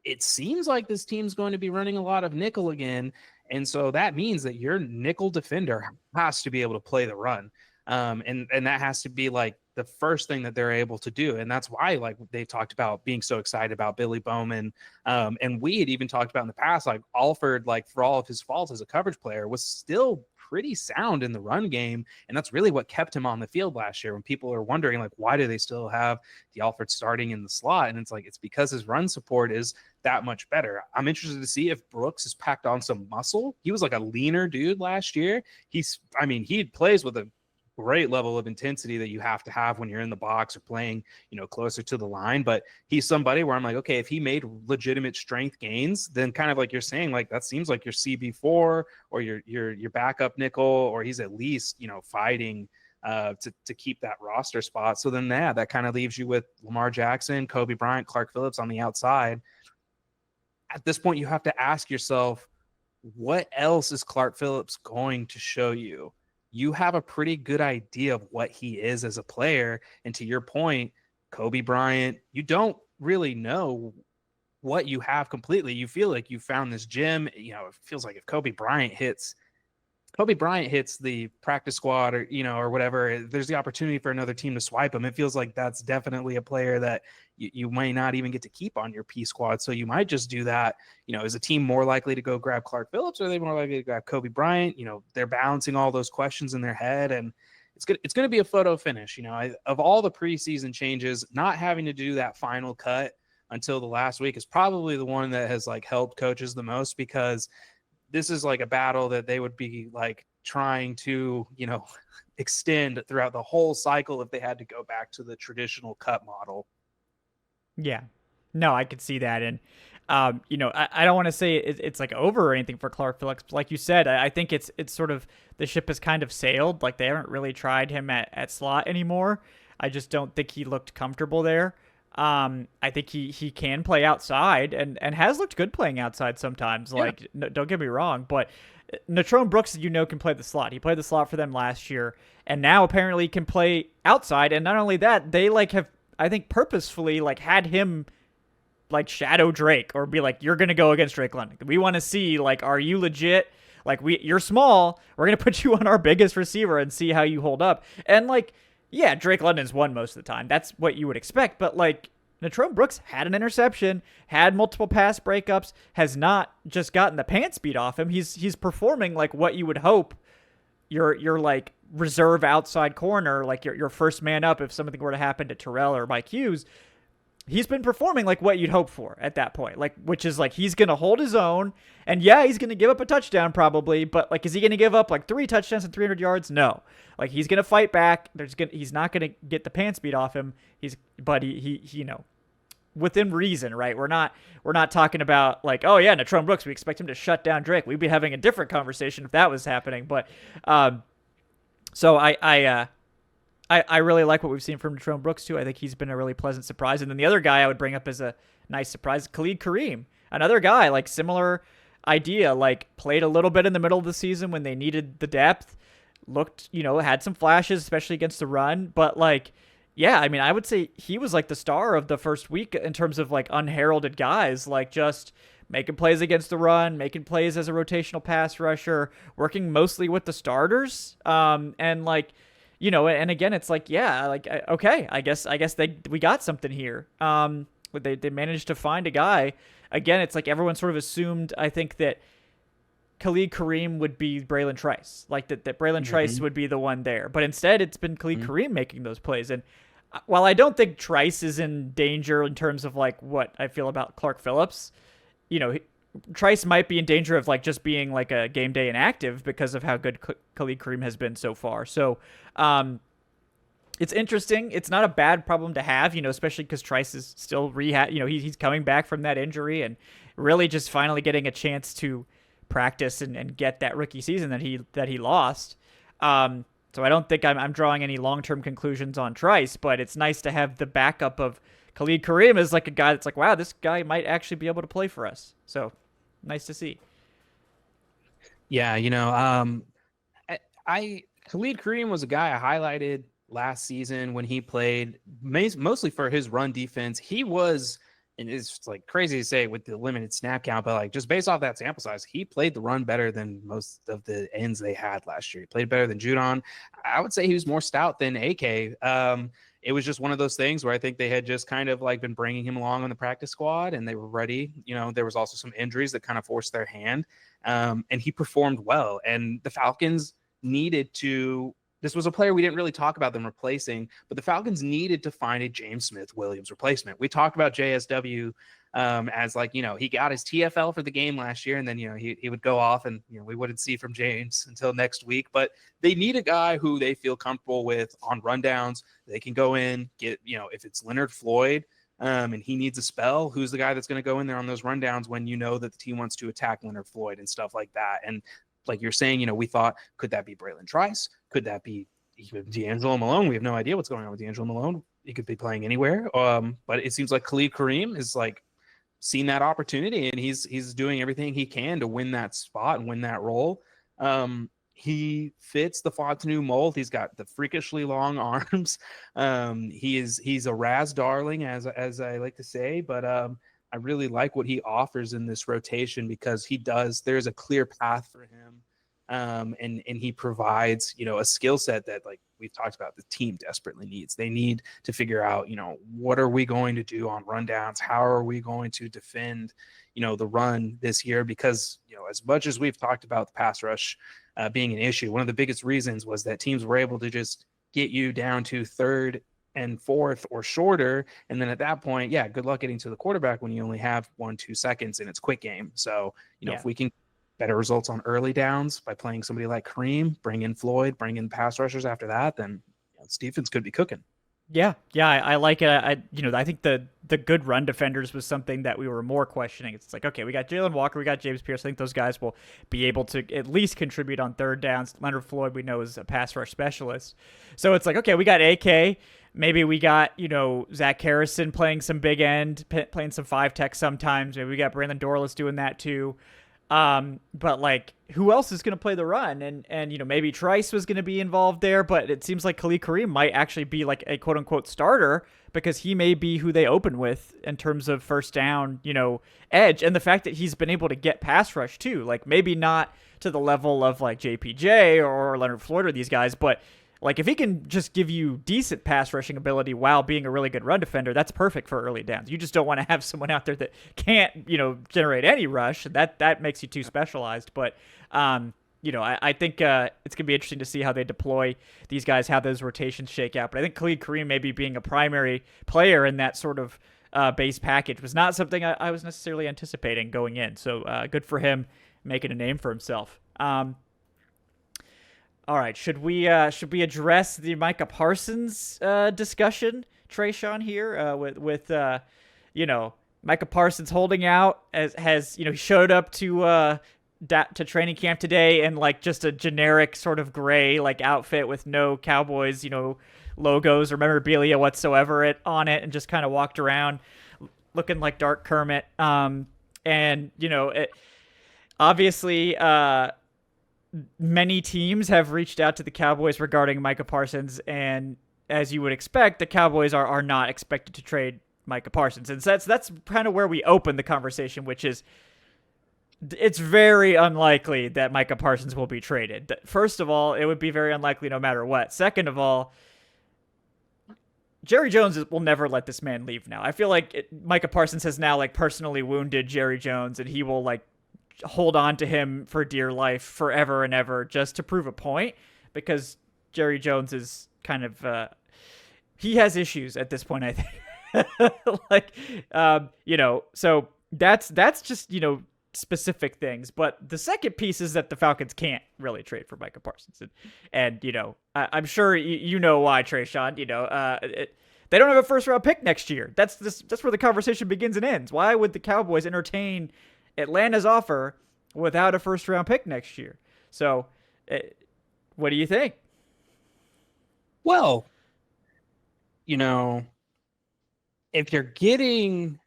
it seems like this team's going to be running a lot of nickel again. And so that means that your nickel defender has to be able to play the run. And that has to be like the first thing that they're able to do. And that's why like they talked about being so excited about Billy Bowman. And we had even talked about in the past, like Alford, like for all of his faults as a coverage player, was still pretty sound in the run game. And that's really what kept him on the field last year when people are wondering, like, why do they still have the Alford starting in the slot? And it's like, it's because his run support is that much better. I'm interested to see if Brooks has packed on some muscle. He was like a leaner dude last year. He plays with a great level of intensity that you have to have when you're in the box or playing, closer to the line. But he's somebody where I'm like, okay, if he made legitimate strength gains, then kind of like you're saying, like that seems like your CB4 or your backup nickel, or he's at least, fighting to keep that roster spot. So then that kind of leaves you with Lamar Jackson, Kobe Bryant, Clark Phillips on the outside. At this point, you have to ask yourself, what else is Clark Phillips going to show you? You have a pretty good idea of what he is as a player. And to your point, Kobe Bryant, you don't really know what you have completely. You feel like you found this gem. It feels like if Kobe Bryant hits the practice squad or whatever, there's the opportunity for another team to swipe him. It feels like that's definitely a player that you may not even get to keep on your P squad. So you might just do that. Is a team more likely to go grab Clark Phillips, or are they more likely to grab Kobe Bryant? They're balancing all those questions in their head, and it's going to be a photo finish. Of all the preseason changes, not having to do that final cut until the last week is probably the one that has like helped coaches the most, because this is like a battle that they would be like trying to, extend throughout the whole cycle if they had to go back to the traditional cut model. Yeah, no, I could see that. And, I don't want to say it's like over or anything for Clark Phillips. Like you said, I think it's sort of, the ship has kind of sailed. Like they haven't really tried him at slot anymore. I just don't think he looked comfortable there. I think he can play outside and has looked good playing outside sometimes. Yeah. Like, no, don't get me wrong, but Natron Brooks, can play the slot. He played the slot for them last year, and now apparently can play outside. And not only that, they like have, I think, purposefully like had him like shadow Drake or be like, you're gonna go against Drake London. We want to see, like, are you legit? Like, you're small. We're gonna put you on our biggest receiver and see how you hold up. And like, yeah, Drake London's won most of the time. That's what you would expect. But like, Natron Brooks had an interception, had multiple pass breakups, has not just gotten the pants beat off him. He's performing like what you would hope your like reserve outside corner, like your first man up if something were to happen to Terrell or Mike Hughes. He's been performing like what you'd hope for at that point, like, which is like he's gonna hold his own, and yeah, he's gonna give up a touchdown probably, but like, is he gonna give up like 3 touchdowns and 300 yards? No, like, he's gonna fight back. He's not gonna get the pants beat off him. But he within reason, right? We're not talking about like, oh yeah, Natron Brooks, we expect him to shut down Drake. We'd be having a different conversation if that was happening. But so I really like what we've seen from Natron Brooks too. I think he's been a really pleasant surprise. And then the other guy I would bring up as a nice surprise, Khaled Kareem, another guy like similar idea, like played a little bit in the middle of the season when they needed the depth, looked, had some flashes, especially against the run. But like, yeah, I mean, I would say he was like the star of the first week in terms of like unheralded guys, like just making plays against the run, making plays as a rotational pass rusher, working mostly with the starters. And like, and again, it's like, yeah, like, okay, I guess we got something here. But they managed to find a guy. Again, it's like everyone sort of assumed, I think, that Khaled Kareem would be Braylon Trice, like that Braylon Trice would be the one there. But instead, it's been Khaled Kareem making those plays. And while I don't think Trice is in danger in terms of like what I feel about Clark Phillips, Trice might be in danger of like just being like a game day inactive because of how good Khaled Kareem has been so far. So it's interesting. It's not a bad problem to have, especially because Trice is still rehab. He's coming back from that injury and really just finally getting a chance to practice and get that rookie season that he lost. So I don't think I'm drawing any long-term conclusions on Trice, but it's nice to have the backup of Khaled Kareem as like a guy that's like, wow, this guy might actually be able to play for us. So nice to see. Yeah, Khaled Kareem was a guy I highlighted last season when he played mostly for his run defense. He was, and it's like crazy to say with the limited snap count, but like just based off that sample size, he played the run better than most of the ends they had last year. He played better than Judon. I would say he was more stout than AK. It was just one of those things where I think they had just kind of like been bringing him along on the practice squad and they were ready. There was also some injuries that kind of forced their hand. And he performed well. And the Falcons needed to, this was a player we didn't really talk about them replacing, but the Falcons needed to find a James Smith-Williams replacement. We talked about JSW as like, he got his TFL for the game last year and then, he would go off and, we wouldn't see from James until next week, but they need a guy who they feel comfortable with on rundowns. They can go in, get, if it's Leonard Floyd and he needs a spell, who's the guy that's going to go in there on those rundowns when that the team wants to attack Leonard Floyd and stuff like that. And like you're saying, we thought, could that be Braylon Trice? Could that be even D'Angelo Malone? We have no idea what's going on with D'Angelo Malone. He could be playing anywhere. But it seems like Khaled Kareem is like seen that opportunity and he's doing everything he can to win that spot and win that role. He fits the Fontenot mold. He's got the freakishly long arms. He's a Raz darling, as I like to say, but I really like what he offers in this rotation because there's a clear path for him. And he provides, a skill set that, like we've talked about, the team desperately needs. They need to figure out, what are we going to do on rundowns? How are we going to defend, the run this year? Because, as much as we've talked about the pass rush being an issue, one of the biggest reasons was that teams were able to just get you down to third and fourth or shorter. And then at that point, yeah, good luck getting to the quarterback when you only have 1-2 seconds and it's quick game. So, if we can better results on early downs by playing somebody like Kareem, bring in Floyd, bring in pass rushers after that, then this defense could be cooking. Yeah, I like it. I think the good run defenders was something that we were more questioning. It's like, okay, we got Jalen Walker, we got James Pearce. I think those guys will be able to at least contribute on third downs. Leonard Floyd, we know, is a pass rush specialist. So it's like, okay, we got AK. maybe we got, Zach Harrison playing some big end, playing some 5-tech sometimes. Maybe we got Brandon Dorless doing that too. But like, who else is going to play the run? And maybe Trice was going to be involved there, but it seems like Khaled Kareem might actually be like a quote unquote starter because he may be who they open with in terms of first down, edge. And the fact that he's been able to get pass rush too, like maybe not to the level of like JPJ or Leonard Floyd or these guys, but like, if he can just give you decent pass rushing ability while being a really good run defender, that's perfect for early downs. You just don't want to have someone out there that can't, generate any rush. That makes you too specialized. But, I think it's going to be interesting to see how they deploy these guys, how those rotations shake out. But I think Khaled Kareem maybe being a primary player in that sort of base package was not something I was necessarily anticipating going in. So good for him making a name for himself. All right, should we address the Micah Parsons discussion, Tre'Shon here with Micah Parsons holding out has he showed up to training camp today in like just a generic sort of gray like outfit with no Cowboys logos or memorabilia whatsoever on it, and just kind of walked around looking like Dark Kermit. Obviously. Many teams have reached out to the Cowboys regarding Micah Parsons, and as you would expect, the Cowboys are not expected to trade Micah Parsons. And that's kind of where we open the conversation, which is it's very unlikely that Micah Parsons will be traded. First of all, it would be very unlikely no matter what. Second of all, Jerry Jones will never let this man leave now. I feel like Micah Parsons has now like personally wounded Jerry Jones, and he will like hold on to him for dear life forever and ever just to prove a point, because Jerry Jones is kind of he has issues at this point, I think. So that's just specific things. But the second piece is that the Falcons can't really trade for Micah Parsons, and I'm sure you know why, Tre'Shon. They don't have a first round pick next year. That's where the conversation begins and ends. Why would the Cowboys entertain Atlanta's offer without a first round pick next year? So what do you think? Well, if you're going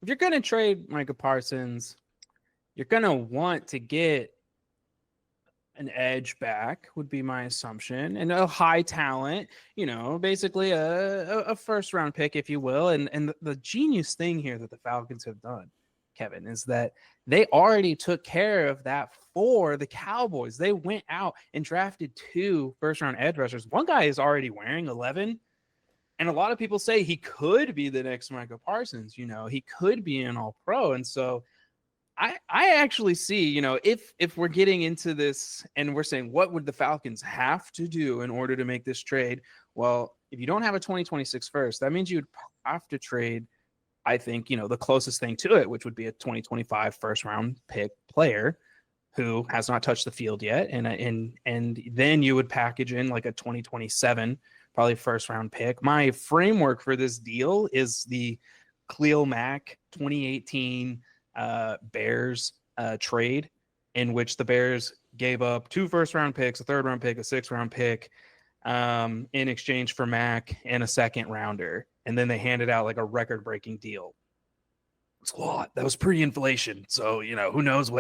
to trade Micah Parsons, you're going to want to get an edge back, would be my assumption, and a high talent, basically a first round pick, if you will. And the genius thing here that the Falcons have done, Kevin, is that they already took care of that for the Cowboys. They went out and drafted 2 first-round edge rushers. One guy is already wearing 11, and a lot of people say he could be the next Micah Parsons. He could be an all-pro. And so I actually see, if we're getting into this and we're saying what would the Falcons have to do in order to make this trade? Well, if you don't have a 2026 first, that means you'd have to trade, I think, the closest thing to it, which would be a 2025 first round pick player who has not touched the field yet. And then you would package in like a 2027, probably first round pick. My framework for this deal is the Khalil Mack 2018 Bears trade, in which the Bears gave up 2 first round picks, a 3rd round pick, a 6th round pick in exchange for Mack and a 2nd rounder. And then they handed out like a record-breaking deal. It's a lot. That was pre-inflation. So, who knows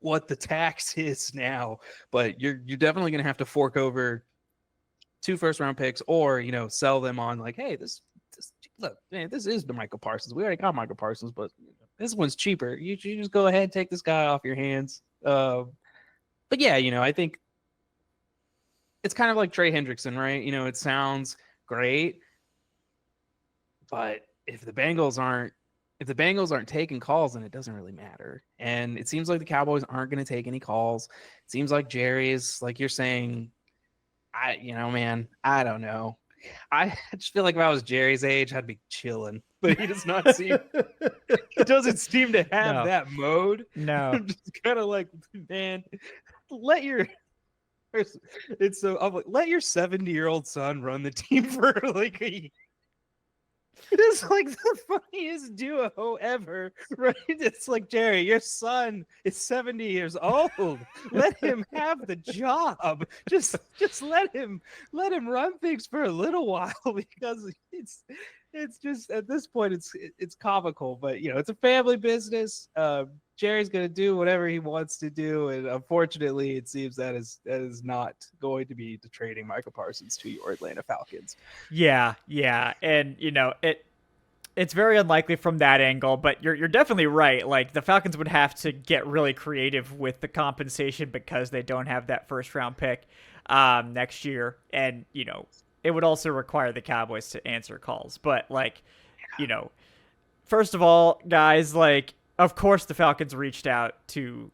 what the tax is now. But you're definitely going to have to fork over 2 first-round picks, or, sell them on like, hey, this look, man, this is the Micah Parsons. We already got Micah Parsons, but this one's cheaper. You just go ahead, take this guy off your hands. But yeah, I think it's kind of like Trey Hendrickson, right? It sounds great, but if the Bengals aren't taking calls, then it doesn't really matter. And it seems like the Cowboys aren't going to take any calls. It seems like Jerry is, like you're saying, I don't know. I just feel like if I was Jerry's age, I'd be chilling, but he does not seem. He doesn't seem to have that mode. No, I'm just kind of like, man, let your 70-year-old son run the team for like a year. It is like the funniest duo ever, right? It's like, Jerry, your son is 70 years old. Let him have the job. Just let him run things for a little while because it's just at this point it's comical, but it's a family business. Jerry's gonna do whatever he wants to do, and unfortunately, it seems that is not going to be the trading Micah Parsons to your Atlanta Falcons. Yeah, and it's very unlikely from that angle, but you're definitely right. Like the Falcons would have to get really creative with the compensation because they don't have that first round pick next year, and it would also require the Cowboys to answer calls. But first of all, guys, like of course the Falcons reached out to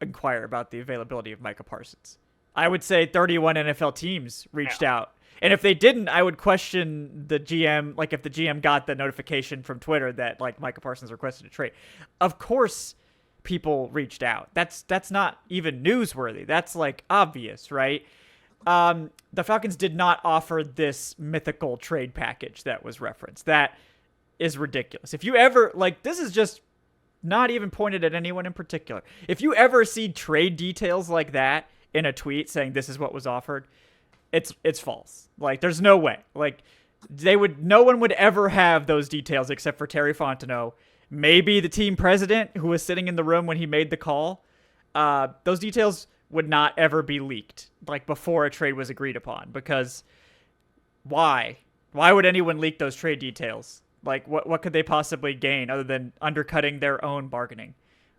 inquire about the availability of Micah Parsons. I would say 31 NFL teams reached out. And if they didn't, I would question the GM, like if the GM got the notification from Twitter that like Micah Parsons requested a trade. Of course people reached out. That's not even newsworthy. That's like obvious, right? The Falcons did not offer this mythical trade package that was referenced. That is ridiculous. If you ever, like, this is just not even pointed at anyone in particular. If you ever see trade details like that in a tweet saying this is what was offered, it's false. Like, there's no way. Like, no one would ever have those details except for Terry Fontenot, maybe the team president who was sitting in the room when he made the call. Those details would not ever be leaked, like, before a trade was agreed upon, because why would anyone leak those trade details? Like, what could they possibly gain other than undercutting their own bargaining?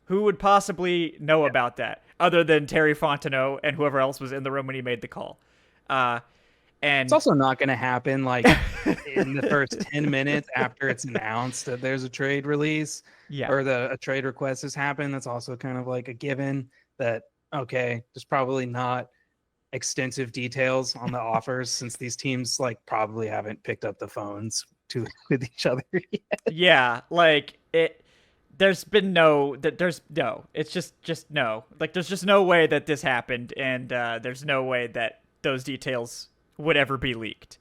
Who would possibly know about that other than Terry Fontenot and whoever else was in the room when he made the call? And it's also not going to happen like in the first 10 minutes after it's announced that there's a trade release, or a trade request has happened. That's also kind of like a given that, okay, there's probably not extensive details on the offers since these teams like probably haven't picked up the phones with each other yet. Yeah, like it's just no. Like, there's just no way that this happened, and there's no way that those details would ever be leaked.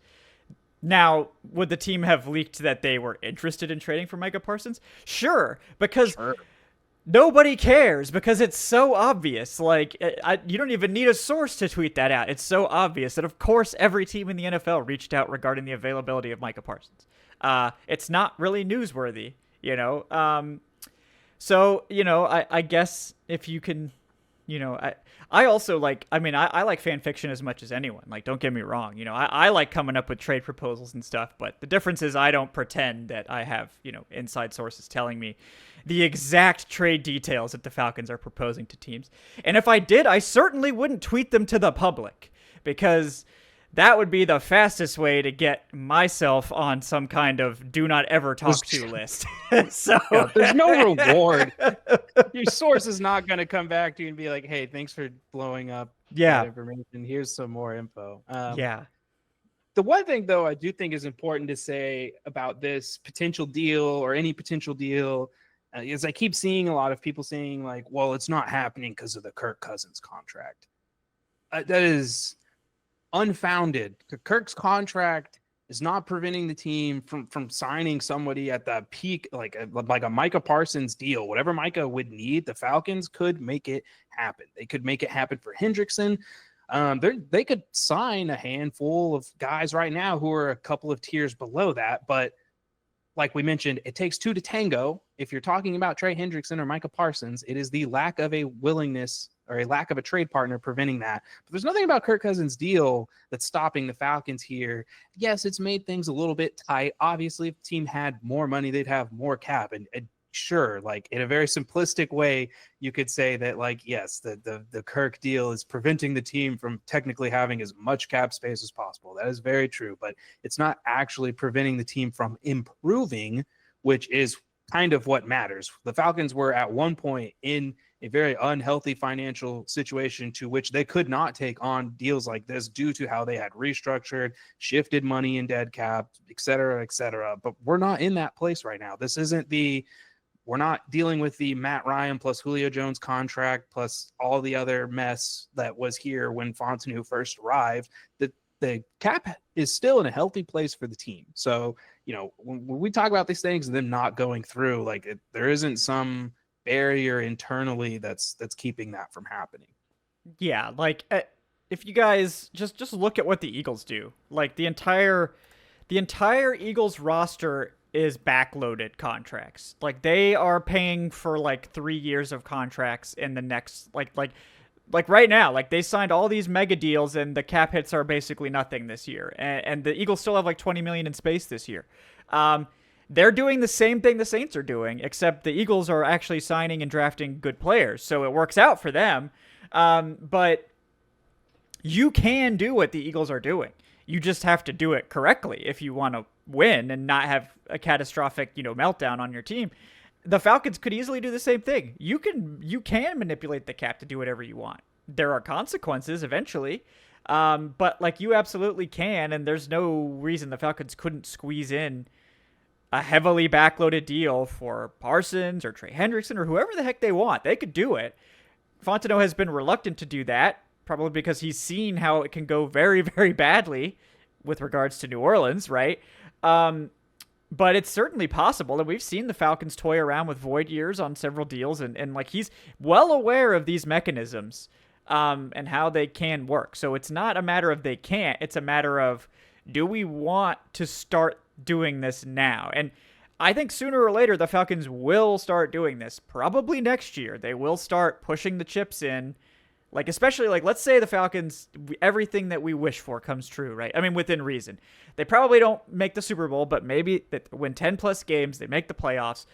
Now, would the team have leaked that they were interested in trading for Micah Parsons? Sure, because nobody cares, because it's so obvious. Like, you don't even need a source to tweet that out. It's so obvious that, of course, every team in the NFL reached out regarding the availability of Micah Parsons. It's not really newsworthy, So, I guess if you can, I also like, I like fan fiction as much as anyone. Like, don't get me wrong. I like coming up with trade proposals and stuff, but the difference is I don't pretend that I have, inside sources telling me the exact trade details that the Falcons are proposing to teams. And if I did, I certainly wouldn't tweet them to the public, because that would be the fastest way to get myself on some kind of do not ever talk to list. So there's no reward. Your source is not going to come back to you and be like, hey, thanks for blowing up that information. Here's some more info. The one thing, though, I do think is important to say about this potential deal or any potential deal is I keep seeing a lot of people saying, like, well, it's not happening because of the Kirk Cousins contract. That is unfounded. Kirk's contract is not preventing the team from signing somebody at the peak, like a Micah Parsons deal. Whatever Micah would need, the Falcons could make it happen. They could make it happen for Hendrickson. They could sign a handful of guys right now who are a couple of tiers below that, but like we mentioned, it takes two to tango. If you're talking about Trey Hendrickson or Micah Parsons, it is the lack of a willingness or a lack of a trade partner preventing that. But there's nothing about Kirk Cousins' deal that's stopping the Falcons here. Yes, it's made things a little bit tight. Obviously, if the team had more money, they'd have more cap. And sure, like in a very simplistic way, you could say that, like, yes, the Kirk deal is preventing the team from technically having as much cap space as possible. That is very true, but it's not actually preventing the team from improving, which is kind of what matters. The Falcons were at one point in a very unhealthy financial situation to which they could not take on deals like this due to how they had restructured, shifted money in dead cap, et cetera, et cetera. But we're not in that place right now. We're not dealing with the Matt Ryan plus Julio Jones contract plus all the other mess that was here when Fontenot first arrived. the cap is still in a healthy place for the team. So, when we talk about these things and them not going through, like there isn't some barrier internally that's keeping that from happening. Yeah, like if you guys just look at what the Eagles do, like the entire Eagles roster is backloaded contracts. Like they are paying for like 3 years of contracts in the next like right now, like they signed all these mega deals and the cap hits are basically nothing this year. And the Eagles still have like 20 million in space this year. They're doing the same thing the Saints are doing, except the Eagles are actually signing and drafting good players. So it works out for them. But you can do what the Eagles are doing. You just have to do it correctly if you want to win and not have a catastrophic, meltdown on your team. The Falcons could easily do the same thing. You can manipulate the cap to do whatever you want. There are consequences eventually, but like you absolutely can, and there's no reason the Falcons couldn't squeeze in a heavily backloaded deal for Parsons or Trey Hendrickson or whoever the heck they want. They could do it. Fontenot has been reluctant to do that, probably because he's seen how it can go very, very badly with regards to New Orleans, right? But it's certainly possible, and we've seen the Falcons toy around with void years on several deals, and like he's well aware of these mechanisms and how they can work. So it's not a matter of they can't, it's a matter of, do we want to start doing this now? And I think sooner or later the Falcons will start doing this. Probably next year. They will start pushing the chips in. Like, especially, like, let's say the Falcons, everything that we wish for comes true, right? I mean, within reason. They probably don't make the Super Bowl, but maybe they win 10-plus games, they make the playoffs.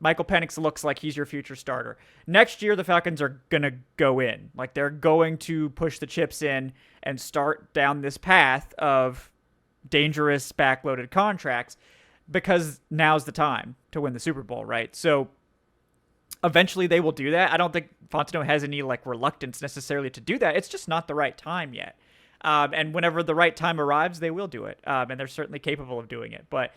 Michael Penix looks like he's your future starter. Next year, the Falcons are going to go in. Like, they're going to push the chips in and start down this path of dangerous backloaded contracts because now's the time to win the Super Bowl, right? So eventually they will do that. I don't think Fontenot has any like reluctance necessarily to do that. It's just not the right time yet. And whenever the right time arrives, they will do it. And they're certainly capable of doing it. But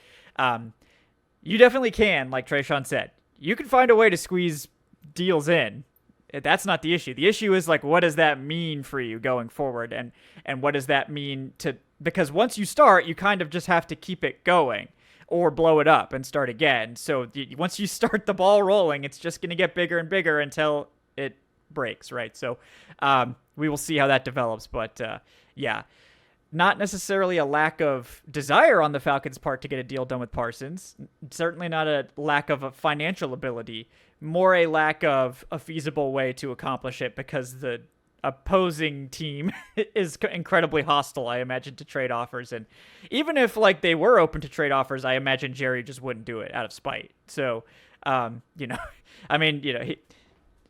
you definitely can, like Tre'Shon said. You can find a way to squeeze deals in. That's not the issue. The issue is like, what does that mean for you going forward? And what does that mean to, because once you start, you kind of just have to keep it going or blow it up and start again. So once you start the ball rolling, it's just going to get bigger and bigger until it breaks, right? So we will see how that develops. But yeah, not necessarily a lack of desire on the Falcons' part to get a deal done with Parsons. Certainly not a lack of a financial ability. More a lack of a feasible way to accomplish it because the opposing team is incredibly hostile, I imagine, to trade offers. And even if like they were open to trade offers, I imagine Jerry just wouldn't do it out of spite. So, I mean,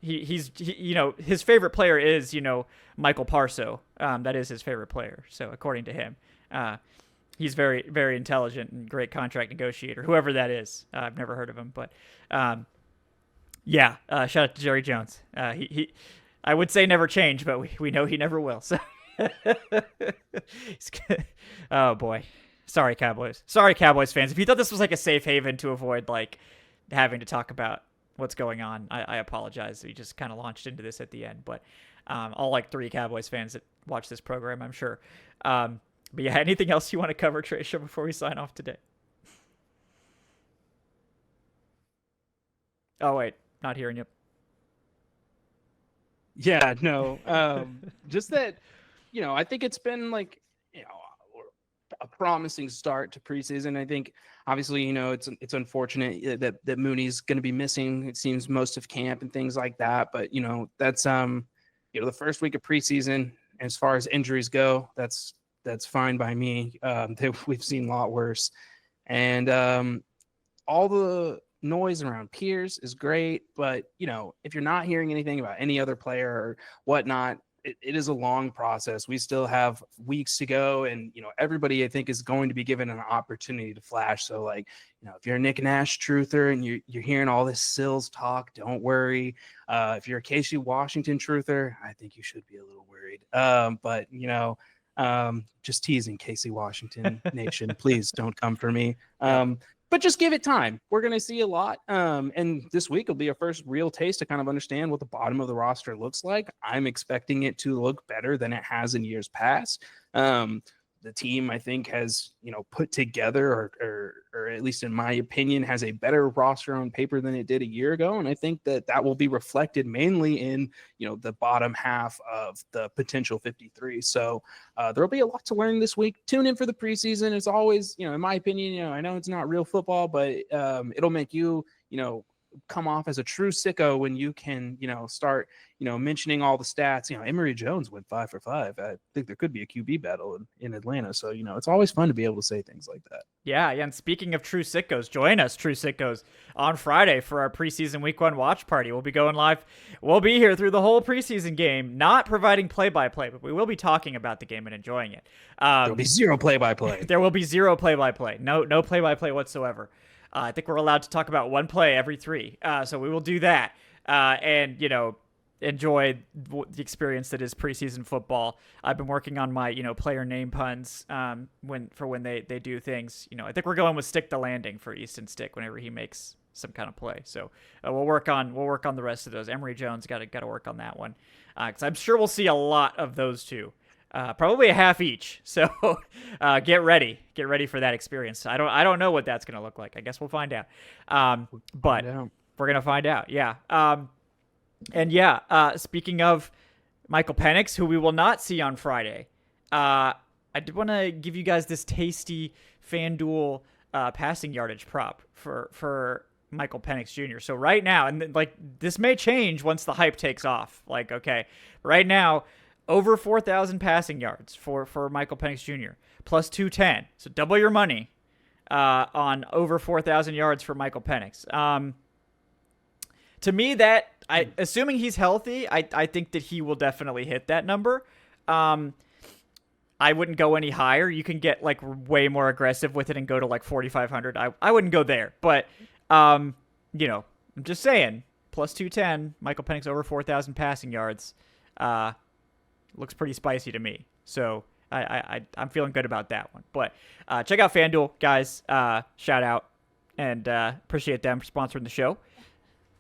he's his favorite player is, Michael Parsons. That is his favorite player. So according to him, he's very, very intelligent and great contract negotiator, whoever that is. I've never heard of him, but yeah, shout out to Jerry Jones. He I would say never change, but we know he never will. So, oh boy, sorry Cowboys fans. If you thought this was like a safe haven to avoid like having to talk about what's going on, I apologize. We just kind of launched into this at the end, but all like 3 Cowboys fans that watch this program, I'm sure. But yeah, anything else you want to cover, Tre'Shon, before we sign off today? Oh wait, not hearing you. Yeah, no. Just that, I think it's been like, a promising start to preseason. I think obviously, it's unfortunate that Mooney's going to be missing. It seems most of camp and things like that. But, that's, the first week of preseason, as far as injuries go, that's fine by me. We've seen a lot worse. And all the noise around Pearce is great, but if you're not hearing anything about any other player or whatnot, it is a long process. We still have weeks to go, and everybody I think is going to be given an opportunity to flash. So like, if you're a Nick Nash truther and you're hearing all this Sills talk, don't worry. If you're a Casey Washington truther, I think you should be a little worried. But just teasing, Casey Washington Nation, please don't come for me. But just give it time. We're going to see a lot. And this week will be our first real taste to kind of understand what the bottom of the roster looks like. I'm expecting it to look better than it has in years past. The team, I think, has, put together, or at least in my opinion, has a better roster on paper than it did a year ago. And I think that will be reflected mainly in, the bottom half of the potential 53. So there'll be a lot to learn this week. Tune in for the preseason. It's always, in my opinion, I know it's not real football, but it'll make you, come off as a true sicko when you can, start, mentioning all the stats. Emory Jones went 5 for 5. I think there could be a QB battle in Atlanta. So, it's always fun to be able to say things like that. Yeah. And speaking of true sickos, join us, true sickos, on Friday for our preseason week 1 watch party. We'll be going live. We'll be here through the whole preseason game, not providing play-by-play, but we will be talking about the game and enjoying it. There'll be zero play-by-play. There will be zero play-by-play. No play-by-play whatsoever. I think we're allowed to talk about 1 play every 3. So we will do that and, enjoy the experience that is preseason football. I've been working on my, player name puns when they do things. I think we're going with Stick the Landing for Easton Stick whenever he makes some kind of play. So we'll work on the rest of those. Emory Jones got to work on that one because I'm sure we'll see a lot of those two. Probably a half each. So get ready for that experience. I don't know what that's going to look like. I guess we'll find out. But we're going to find out. Yeah. Speaking of Michael Penix, who we will not see on Friday, I did want to give you guys this tasty FanDuel passing yardage prop for Michael Penix Jr. So right now, and this may change once the hype takes off. Right now, over 4,000 passing yards for Michael Penix Jr. plus 210. So double your money on over 4,000 yards for Michael Penix. To me, assuming he's healthy, I think that he will definitely hit that number. I wouldn't go any higher. You can get way more aggressive with it and go to 4,500. I wouldn't go there, but I'm just saying, plus 210, Michael Penix over 4,000 passing yards. Looks pretty spicy to me. So I'm feeling good about that one. But check out FanDuel, guys. Shout out and appreciate them for sponsoring the show.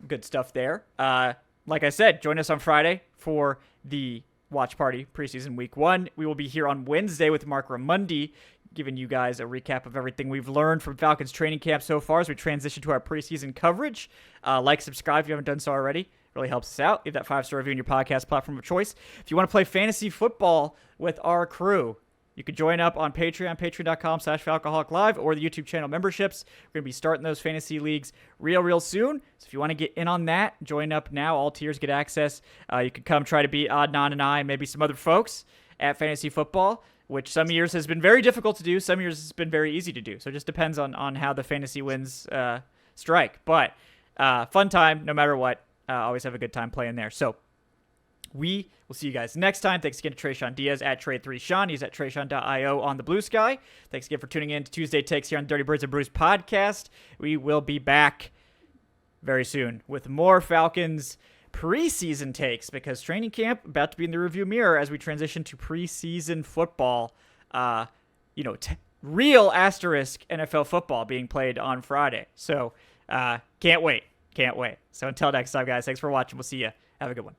Good stuff there. Like I said, join us on Friday for the watch party preseason week 1. We will be here on Wednesday with Mark Ramundi, giving you guys a recap of everything we've learned from Falcons training camp so far as we transition to our preseason coverage. Subscribe if you haven't done so already. Really helps us out. Leave that 5-star review in your podcast platform of choice. If you want to play fantasy football with our crew, you can join up on Patreon, patreon.com/Falcoholic or the YouTube channel memberships. We're going to be starting those fantasy leagues real soon. So if you want to get in on that, join up now. All tiers get access. You can come try to beat Adnan and I and maybe some other folks at fantasy football, which some years has been very difficult to do. Some years it's been very easy to do. So it just depends on how the fantasy wins strike. But fun time no matter what. Always have a good time playing there. So we will see you guys next time. Thanks again to Tre'Shon Diaz at Trade3Sean. He's at Tre'Shon.io on the Blue Sky. Thanks again for tuning in to Tuesday Takes here on Dirty Birds and Brews podcast. We will be back very soon with more Falcons preseason takes because training camp about to be in the rearview mirror as we transition to preseason football. Real asterisk NFL football being played on Friday. So can't wait. So until next time, guys, thanks for watching. We'll see you. Have a good one.